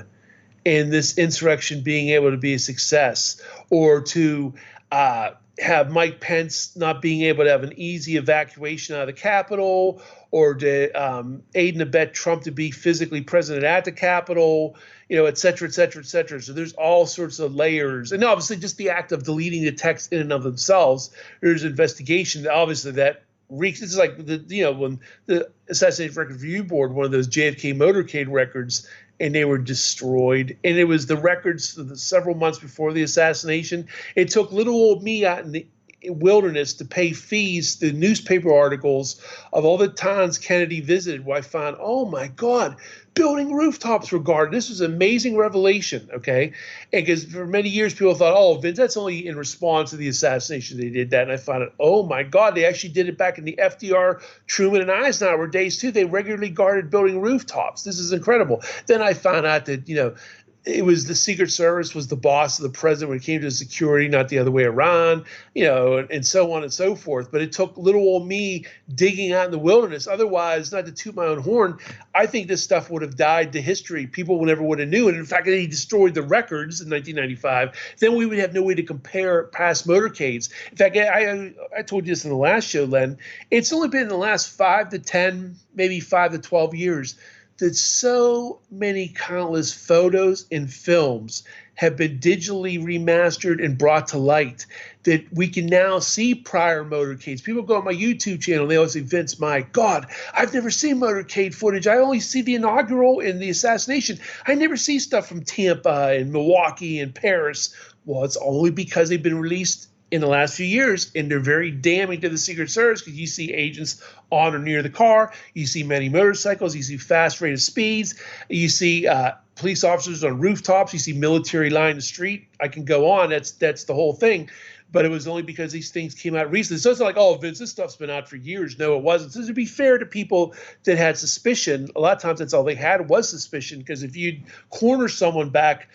in this insurrection being able to be a success, or to have Mike Pence not being able to have an easy evacuation out of the Capitol, or to aid and abet Trump to be physically present at the Capitol, et cetera, et cetera, et cetera. So there's all sorts of layers. And obviously just the act of deleting the text in and of themselves, there's investigation, obviously, that reeks. This is like when the Assassinated Record Review Board, one of those JFK motorcade records, and they were destroyed. And it was the records several months before the assassination. It took little old me out in the wilderness to pay fees to newspaper articles of all the times Kennedy visited, where I found, oh my God, building rooftops were guarded. This was an amazing revelation, okay? And because for many years people thought, oh, Vince, that's only in response to the assassination they did that. And I found out, oh my God, they actually did it back in the FDR, Truman, and Eisenhower days too. They regularly guarded building rooftops. This is incredible. Then I found out that, it was the Secret Service was the boss of the president when it came to security, not the other way around, and so on and so forth. But it took little old me digging out in the wilderness. Otherwise, not to toot my own horn, I think this stuff would have died to history. People never would have knew. And in fact, he destroyed the records in 1995. Then we would have no way to compare past motorcades. In fact, I told you this in the last show, Len. It's only been in the last 5 to 10, maybe 5 to 12 years that so many countless photos and films have been digitally remastered and brought to light that we can now see prior motorcades. People go on my YouTube channel, they always say, Vince, my God, I've never seen motorcade footage. I only see the inaugural and the assassination. I never see stuff from Tampa and Milwaukee and Paris. Well, it's only because they've been released in the last few years, and they're very damning to the Secret Service because you see agents on or near the car, you see many motorcycles, you see fast rate of speeds, you see police officers on rooftops, you see military lining the street. I can go on. That's the whole thing. But it was only because these things came out recently. So it's not like, oh, Vince, this stuff's been out for years. No, it wasn't. So to be fair to people that had suspicion, a lot of times that's all they had was suspicion, because if you'd corner someone back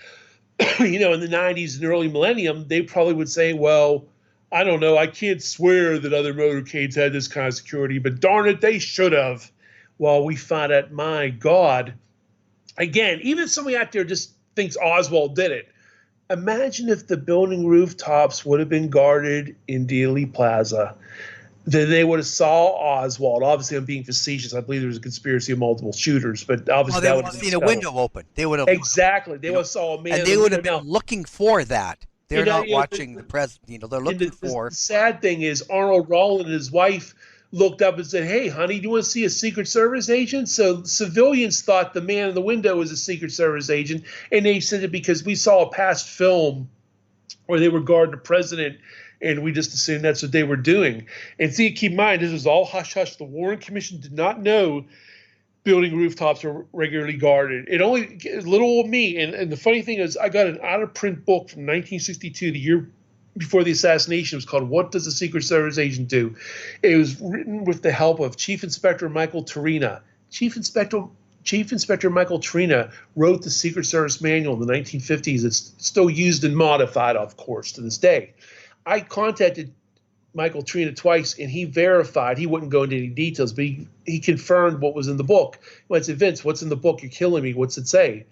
in the 90s and early millennium, they probably would say, well, I don't know, I can't swear that other motorcades had this kind of security, but darn it, they should have. Well, we found out, my God. Again, even if somebody out there just thinks Oswald did it, imagine if the building rooftops would have been guarded in Dealey Plaza. Then they would have saw Oswald. Obviously, I'm being facetious. I believe there was a conspiracy of multiple shooters, but obviously they that would have seen a window open. They would have exactly. They would have saw a man, and they would have been looking for that. They're not watching the president. They're looking for. The sad thing is, Arnold Rowland and his wife looked up and said, "Hey, honey, do you want to see a Secret Service agent?" So civilians thought the man in the window was a Secret Service agent, and they said it because we saw a past film where they were guarding the president. And we just assumed that's what they were doing. And see, keep in mind, this was all hush-hush. The Warren Commission did not know building rooftops were regularly guarded. It only, little old me, and the funny thing is, I got an out-of-print book from 1962, the year before the assassination. It was called What Does a Secret Service Agent Do? It was written with the help of Chief Inspector Michael Torina. Chief Inspector Michael Torina wrote the Secret Service manual in the 1950s. It's still used and modified, of course, to this day. I contacted Michael Torina twice, and he verified. He wouldn't go into any details, but he confirmed what was in the book. He said, Vince, what's in the book? You're killing me. What's it say?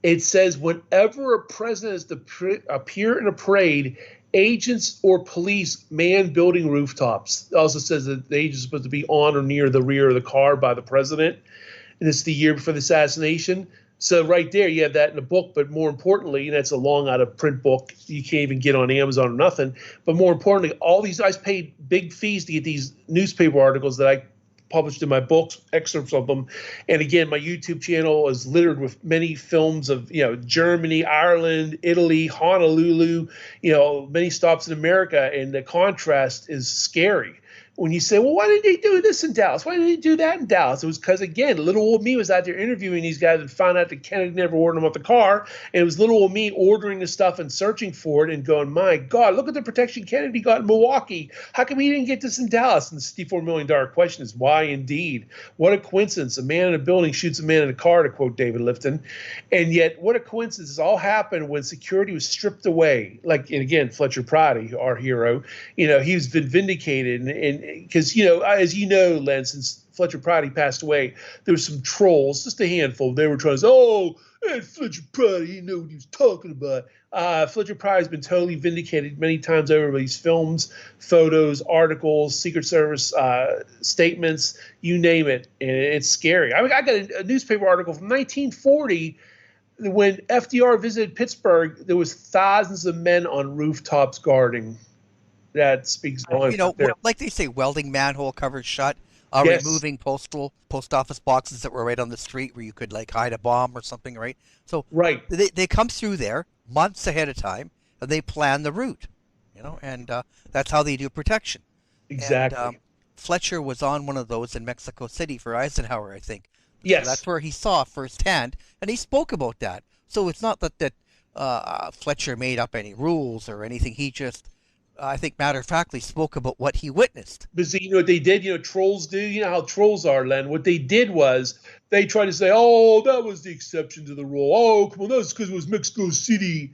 It says, whenever a president is to appear in a parade, agents or police man building rooftops. It also says that the agents are supposed to be on or near the rear of the car by the president. And it's the year before the assassination. So right there, you have that in the book, but more importantly, and that's a long out of print book, you can't even get on Amazon or nothing. But more importantly, all these guys paid big fees to get these newspaper articles that I published in my books, excerpts of them. And again, my YouTube channel is littered with many films of, Germany, Ireland, Italy, Honolulu, many stops in America. And the contrast is scary. When you say, well, why did they do this in Dallas? Why did they do that in Dallas? It was because, again, little old me was out there interviewing these guys and found out that Kennedy never ordered them off the car. And it was little old me ordering the stuff and searching for it and going, my God, look at the protection Kennedy got in Milwaukee. How come he didn't get this in Dallas? And the $64 million question is why indeed? What a coincidence. A man in a building shoots a man in a car, to quote David Lifton. And yet, what a coincidence. This all happened when security was stripped away. And again, Fletcher Prouty, our hero, he's been vindicated. And because, as you know, Len, since Fletcher Prouty passed away, there were some trolls, just a handful. They were trying to say, hey, Fletcher Prouty, he knew what he was talking about. Fletcher Prouty's been totally vindicated many times over by these films, photos, articles, Secret Service statements, you name it. And it's scary. I got a newspaper article from 1940 when FDR visited Pittsburgh. There was thousands of men on rooftops guarding. That speaks volumes. Like they say, welding manhole covers shut, Yes. removing post office boxes that were right on the street where you could hide a bomb or something, right? So right. They come through there months ahead of time and they plan the route, and that's how they do protection. Exactly. And, Fletcher was on one of those in Mexico City for Eisenhower, I think. Yes. So that's where he saw firsthand, and he spoke about that. So it's not that Fletcher made up any rules or anything. He just I think matter-of-factly spoke about what he witnessed. But you know what they did? Trolls do. You know how trolls are, Len. What they did was they tried to say, oh, that was the exception to the rule. Oh, come on, that's because it was Mexico City.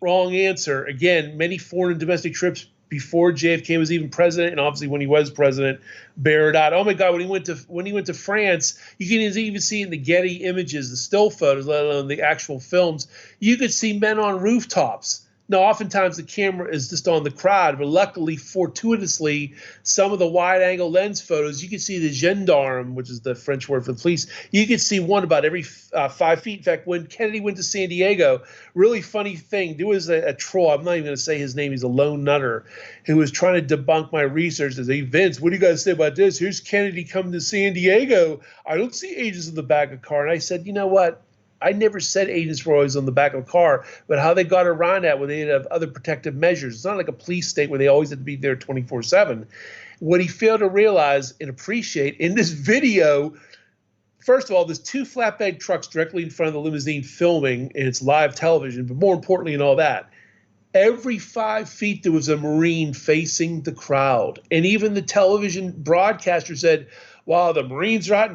Wrong answer. Again, many foreign and domestic trips before JFK was even president, and obviously when he was president, bear it out. Oh my God, when he went to France, you can even see in the Getty images, the still photos, let alone the actual films, you could see men on rooftops. Now, oftentimes the camera is just on the crowd, but luckily, fortuitously, some of the wide-angle lens photos, you can see the gendarme, which is the French word for the police. You can see one about every 5 feet. In fact, when Kennedy went to San Diego, really funny thing, there was a troll, I'm not even going to say his name, he's a lone nutter, who was trying to debunk my research and say, Vince, what do you guys say about this? Here's Kennedy coming to San Diego. I don't see agents in the back of the car. And I said, you know what? I never said agents were always on the back of a car, but how they got around that when they have other protective measures. It's not like a police state where they always have to be there 24/7. What he failed to realize and appreciate in this video, first of all, there's 2 flatbed trucks directly in front of the limousine filming, and it's live television, but more importantly than all that, every 5 feet there was a Marine facing the crowd. And even the television broadcaster said, wow, the Marines are out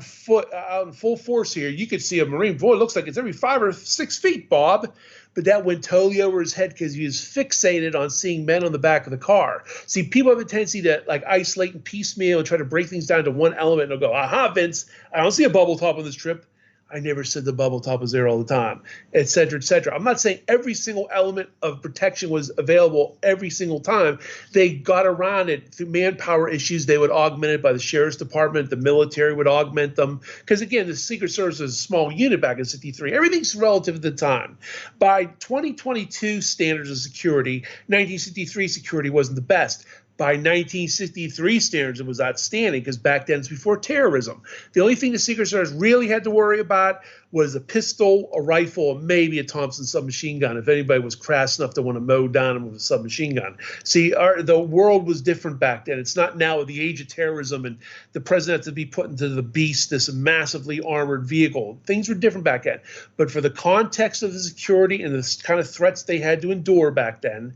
in full force here. You could see a Marine. Boy, it looks like it's every 5 or 6 feet, Bob. But that went totally over his head because he was fixated on seeing men on the back of the car. See, people have a tendency to like isolate and piecemeal and try to break things down to one element. And they'll go, aha, Vince, I don't see a bubble top on this trip. I never said the bubble top was there all the time, et cetera, et cetera. I'm not saying every single element of protection was available every single time. They got around it through manpower issues. They would augment it by the sheriff's department. The military would augment them. Because, again, the Secret Service was a small unit back in 1963. Everything's relative at the time. By 2022 standards of security, 1963 security wasn't the best. By 1963 standards, it was outstanding because back then it's before terrorism. The only thing the Secret Service really had to worry about was a pistol, a rifle, and maybe a Thompson submachine gun if anybody was crass enough to want to mow down them with a submachine gun. See, the world was different back then. It's not now with the age of terrorism and the president has to be put into the beast, this massively armored vehicle. Things were different back then. But for the context of the security and the kind of threats they had to endure back then,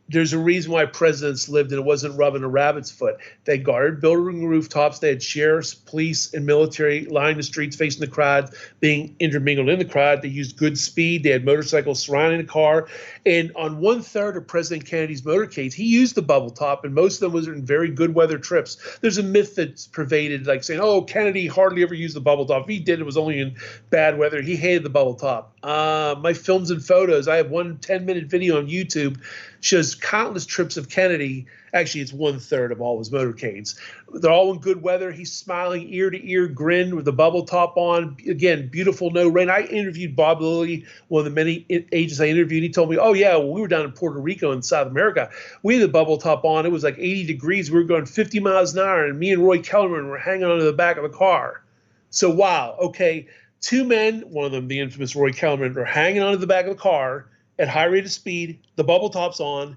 there's a reason why presidents lived and it wasn't rubbing a rabbit's foot. They guarded building rooftops. They had sheriffs, police, and military lining the streets facing the crowd, being intermingled in the crowd. They used good speed. They had motorcycles surrounding the car. And on 1/3 of President Kennedy's motorcades, he used the bubble top, and most of them was in very good weather trips. There's a myth that's pervaded, like saying, oh, Kennedy hardly ever used the bubble top. If he did, it was only in bad weather. He hated the bubble top. My films and photos, I have one 10-minute video on YouTube, shows countless trips of Kennedy. Actually, it's 1/3 of all his motorcades. They're all in good weather. He's smiling, ear-to-ear grin with the bubble top on. Again, beautiful, no rain. I interviewed Bob Lilly, one of the many agents I interviewed. He told me, oh, yeah, well, we were down in Puerto Rico in South America. We had the bubble top on. It was like 80 degrees. We were going 50 miles an hour, and me and Roy Kellerman were hanging onto the back of the car. So, wow, okay, 2 men, one of them the infamous Roy Kellerman, are hanging onto the back of the car at high rate of speed, the bubble top's on,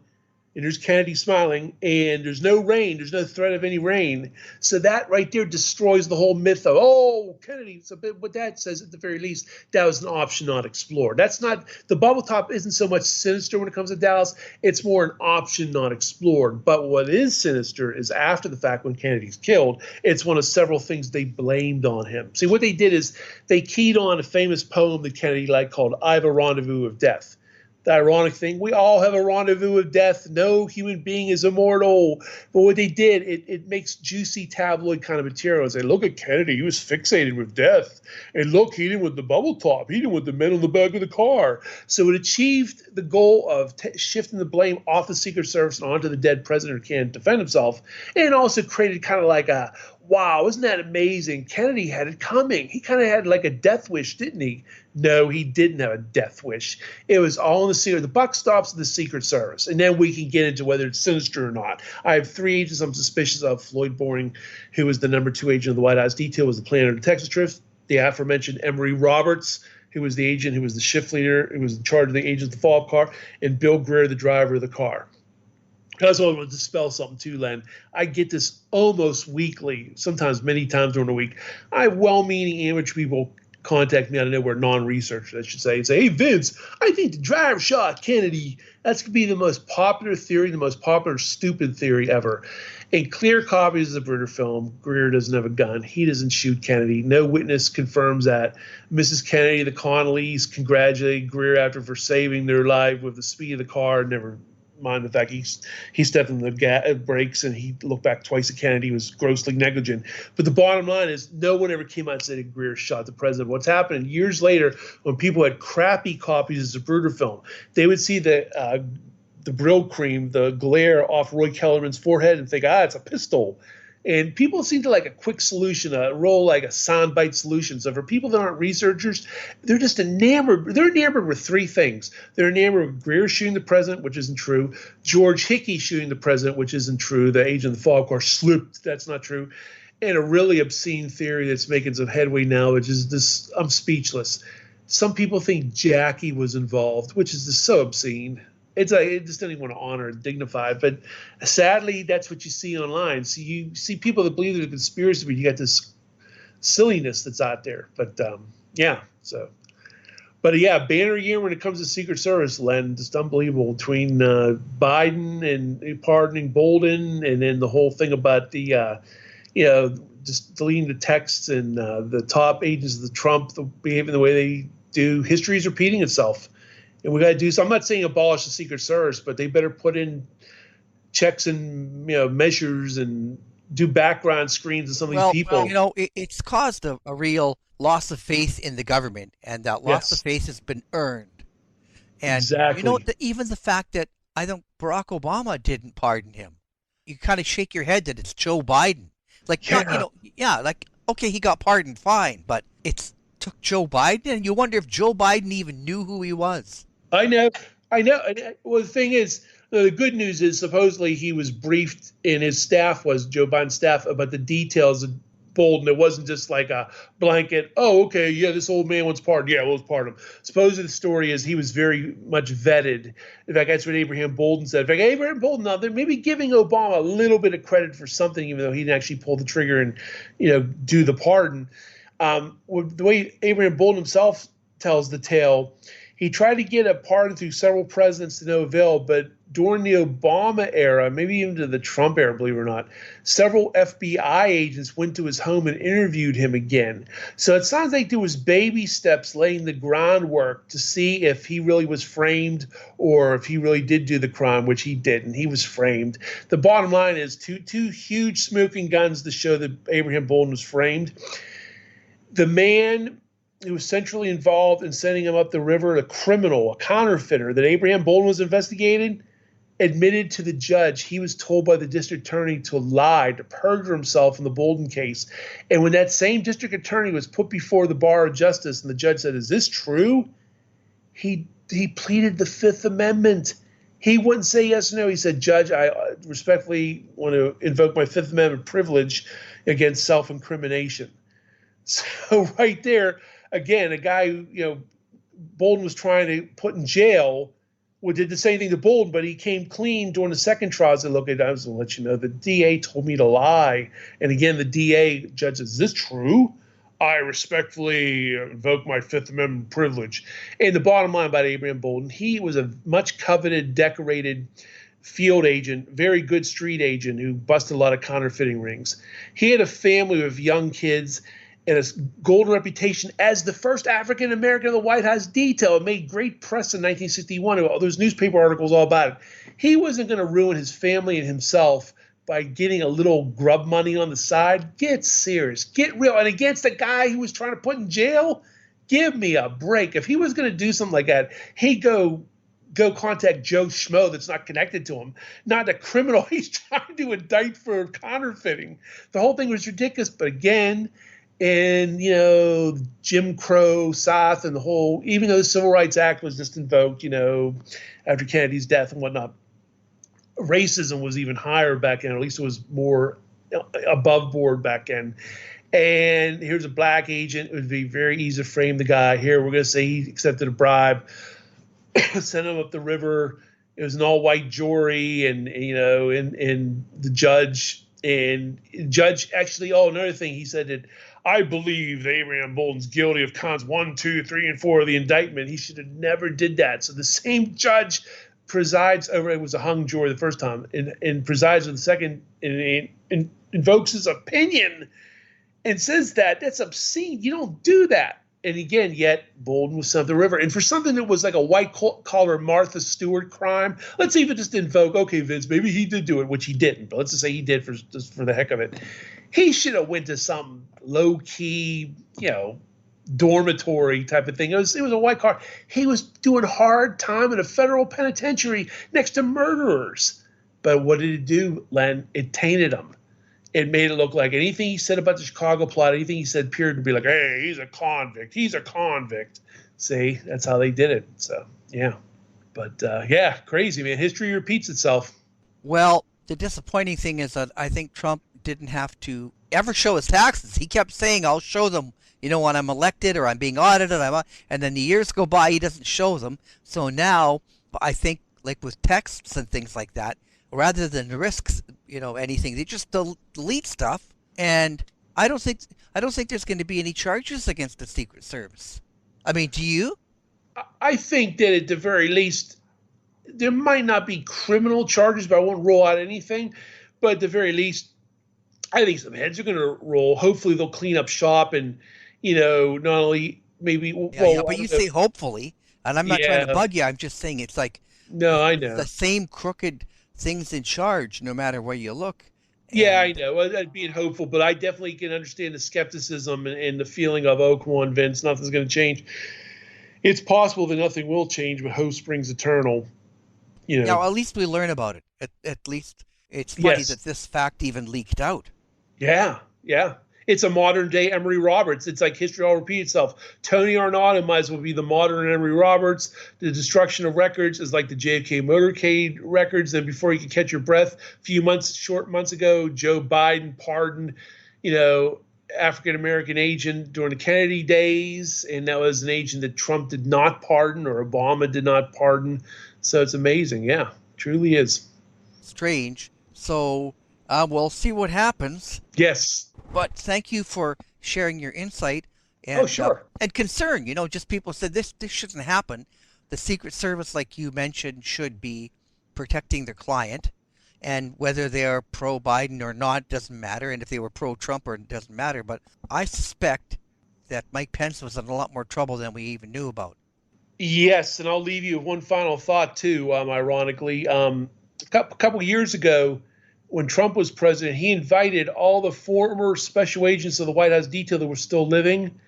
and there's Kennedy smiling, and there's no rain. There's no threat of any rain. So that right there destroys the whole myth of, oh, Kennedy. It's a bit what that says at the very least. That was an option not explored. That's not, the bubble top isn't so much sinister when it comes to Dallas. It's more an option not explored. But what is sinister is after the fact when Kennedy's killed, it's one of several things they blamed on him. See, what they did is they keyed on a famous poem that Kennedy liked called I Have a Rendezvous with Death. The ironic thing, we all have a rendezvous with death. No human being is immortal. But what they did, it makes juicy tabloid kind of material. They say, look at Kennedy. He was fixated with death. And look, he didn't with the bubble top. He didn't with the men on the back of the car. So it achieved the goal of shifting the blame off the Secret Service and onto the dead president who can't defend himself. And it also created kind of like a, wow, isn't that amazing? Kennedy had it coming. He kind of had like a death wish, didn't he? No, he didn't have a death wish. It was all in the secret. The buck stops at the Secret Service. And then we can get into whether it's sinister or not. I have 3 agents I'm suspicious of. Floyd Boring, who was the number 2 agent of the White House detail, was the planner of the Texas trip. The aforementioned Emory Roberts, who was the agent, who was the shift leader, who was in charge of the agents of the follow-up car, and Bill Greer, the driver of the car. That's why I want to dispel something too, Len. I get this almost weekly, sometimes many times during the week. I have well-meaning amateur people contact me out of nowhere, non-researchers, I should say, and say, hey, Vince, I think the driver shot Kennedy. That's going to be the most popular theory, the most popular stupid theory ever. In clear copies of the Zapruder film, Greer doesn't have a gun. He doesn't shoot Kennedy. No witness confirms that. Mrs. Kennedy, the Connollys, congratulated Greer after for saving their life with the speed of the car, never mind the fact he stepped on the brakes and he looked back twice at Kennedy. He was grossly negligent. But the bottom line is no one ever came out and said that Greer shot the president. What's happened years later when people had crappy copies of the Zapruder film, they would see the the Brill cream, the glare off Roy Kellerman's forehead and think, it's a pistol. And people seem to like a quick solution, a soundbite solution. So for people that aren't researchers, they're just enamored. They're enamored with three things. They're enamored with Greer shooting the president, which isn't true. George Hickey shooting the president, which isn't true. The agent of the fall, of course, slipped. That's not true. And a really obscene theory that's making some headway now, which is this, I'm speechless. Some people think Jackie was involved, which is just so obscene. It's like, it just doesn't even want to honor and dignify. But sadly, that's what you see online. So you see people that believe there's a conspiracy, but you got this silliness that's out there. But banner year when it comes to Secret Service, Len, just unbelievable between Biden and pardoning Bolden, and then the whole thing about the, just deleting the texts and the top agents of the Trump behaving the way they do. History is repeating itself. And we got to do so. I'm not saying abolish the Secret Service, but they better put in checks and measures and do background screens of some of these people. Well, it's caused a real loss of faith in the government, and that loss of faith has been earned. And exactly. Even the fact that I think Barack Obama didn't pardon him, you kind of shake your head that it's Joe Biden. Okay, he got pardoned, fine, but it's took Joe Biden, and you wonder if Joe Biden even knew who he was. I know. Well, the thing is, the good news is supposedly he was briefed, and his staff was Joe Biden's staff about the details of Bolden. It wasn't just like a blanket, this old man wants pardoned. Yeah, let's pardon him. Supposedly the story is he was very much vetted. In fact, that's what Abraham Bolden said. In fact, Abraham Bolden, now they're maybe giving Obama a little bit of credit for something, even though he didn't actually pull the trigger and, do the pardon. The way Abraham Bolden himself tells the tale, he tried to get a pardon through several presidents to no avail, but during the Obama era, maybe even to the Trump era, believe it or not, several FBI agents went to his home and interviewed him again. So it sounds like there was baby steps laying the groundwork to see if he really was framed or if he really did do the crime, which he didn't. He was framed. The bottom line is two huge smoking guns to show that Abraham Bolden was framed. The man who was centrally involved in sending him up the river, a criminal, a counterfeiter that Abraham Bolden was investigating, admitted to the judge he was told by the district attorney to lie, to perjure himself in the Bolden case. And when that same district attorney was put before the bar of justice and the judge said, "Is this true?" He pleaded the Fifth Amendment. He wouldn't say yes or no. He said, "Judge, I respectfully want to invoke my Fifth Amendment privilege against self-incrimination." So right there, again, a guy who, Bolden was trying to put in jail, did the same thing to Bolden, but he came clean during the second trial. I look, I was going to let you know, the DA told me to lie. And again, the DA judge says, "Is this true? I respectfully invoke my Fifth Amendment privilege." And the bottom line about Abraham Bolden, he was a much coveted, decorated field agent, very good street agent who busted a lot of counterfeiting rings. He had a family with young kids and a golden reputation as the first African-American in the White House detail. It made great press in 1961. There's newspaper articles all about it. He wasn't going to ruin his family and himself by getting a little grub money on the side. Get serious. Get real. And against a guy who was trying to put in jail, give me a break. If he was going to do something like that, he'd go contact Joe Schmo that's not connected to him, not the criminal he's trying to indict for counterfeiting. The whole thing was ridiculous. But again, and, Jim Crow South and the whole, even though the Civil Rights Act was just invoked, after Kennedy's death and whatnot, racism was even higher back then. At least it was more above board back then. And here's a black agent. It would be very easy to frame the guy. Here, we're going to say he accepted a bribe, sent him up the river. It was an all-white jury, and the judge actually, another thing, he said that, "I believe that Abraham Bolden's guilty of counts 1, 2, 3, and 4 of the indictment." He should have never did that. So the same judge presides over, it was a hung jury the first time, and presides over the second, and invokes his opinion and says that's obscene. You don't do that. And again, yet Bolden was sent up the river. And for something that was like a white-collar Martha Stewart crime, let's even just invoke, okay, Vince, maybe he did do it, which he didn't, but let's just say he did just for the heck of it. He should have went to some low-key, dormitory type of thing. It was a white car. He was doing hard time in a federal penitentiary next to murderers. But what did it do, Len? It tainted him. It made it look like anything he said about the Chicago plot, anything he said appeared to be like, hey, he's a convict. He's a convict. See, that's how they did it. So, yeah. But, yeah, crazy, man. History repeats itself. Well, the disappointing thing is that I think Trump didn't have to ever show his taxes. He kept saying, I'll show them, when I'm elected or I'm being audited. And then the years go by, he doesn't show them. So now, I think, like with texts and things like that, rather than risks, anything, they just delete stuff. And I don't think there's going to be any charges against the Secret Service. I mean, do you? I think that at the very least, there might not be criminal charges, but I won't rule out anything. But at the very least, I think some heads are going to roll. Hopefully, they'll clean up shop and, not only maybe. But you say hopefully, and I'm not trying to bug you. I'm just saying it's like no, I know the same crooked things in charge, no matter where you look. Yeah, I know. I'd be hopeful, but I definitely can understand the skepticism and the feeling of, oh, come on, Vince, nothing's going to change. It's possible that nothing will change, but hope springs eternal. Now, at least we learn about it. At least it's funny that this fact even leaked out. Yeah. It's a modern-day Emory Roberts. It's like history will repeat itself. Tony Arnaudo might as well be the modern Emory Roberts. The destruction of records is like the JFK motorcade records. And before you could catch your breath, short months ago, Joe Biden pardoned, African-American agent during the Kennedy days. And that was an agent that Trump did not pardon or Obama did not pardon. So it's amazing. Yeah, truly is. Strange. So we'll see what happens. Yes. But thank you for sharing your insight and, and concern. Just people said this shouldn't happen. The Secret Service, like you mentioned, should be protecting their client. And whether they are pro-Biden or not doesn't matter. And if they were pro-Trump or it doesn't matter. But I suspect that Mike Pence was in a lot more trouble than we even knew about. Yes, and I'll leave you with one final thought, too, ironically. A couple of years ago, when Trump was president, he invited all the former special agents of the White House detail that were still living.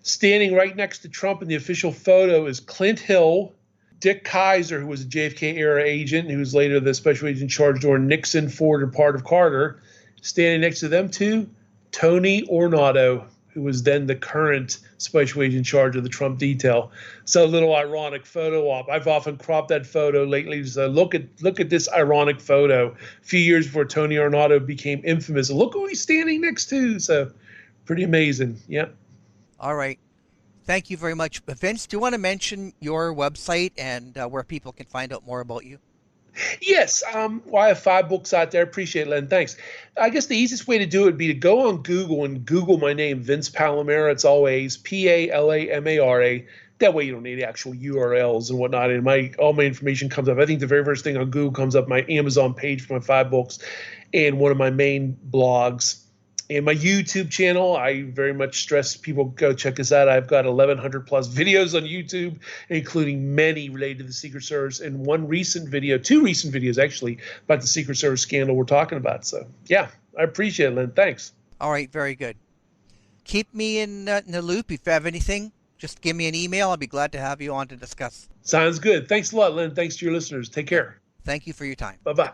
Standing right next to Trump in the official photo is Clint Hill, Dick Kaiser, who was a JFK-era agent, and who was later the special agent in charge during Nixon, Ford, and part of Carter. Standing next to them, too, Tony Arnaudo, who was then the current special agent in charge of the Trump detail. So a little ironic photo op. I've often cropped that photo lately. So look at this ironic photo. A few years before Tony Arnaudo became infamous. Look who he's standing next to. So pretty amazing. Yeah. All right. Thank you very much. Vince, do you want to mention your website and where people can find out more about you? Yes. Well, I have 5 books out there. Appreciate it, Len. Thanks. I guess the easiest way to do it would be to go on Google and Google my name, Vince Palamara. It's always Palamara. That way you don't need actual URLs and whatnot. And all my information comes up. I think the very first thing on Google comes up, my Amazon page for my 5 books and one of my main blogs. And my YouTube channel, I very much stress people go check us out. I've got 1,100 plus videos on YouTube, including many related to the Secret Service, and 2 recent videos actually, about the Secret Service scandal we're talking about. So, yeah, I appreciate it, Len. Thanks. All right, very good. Keep me in the loop. If you have anything, just give me an email. I'll be glad to have you on to discuss. Sounds good. Thanks a lot, Len. Thanks to your listeners. Take care. Thank you for your time. Bye-bye.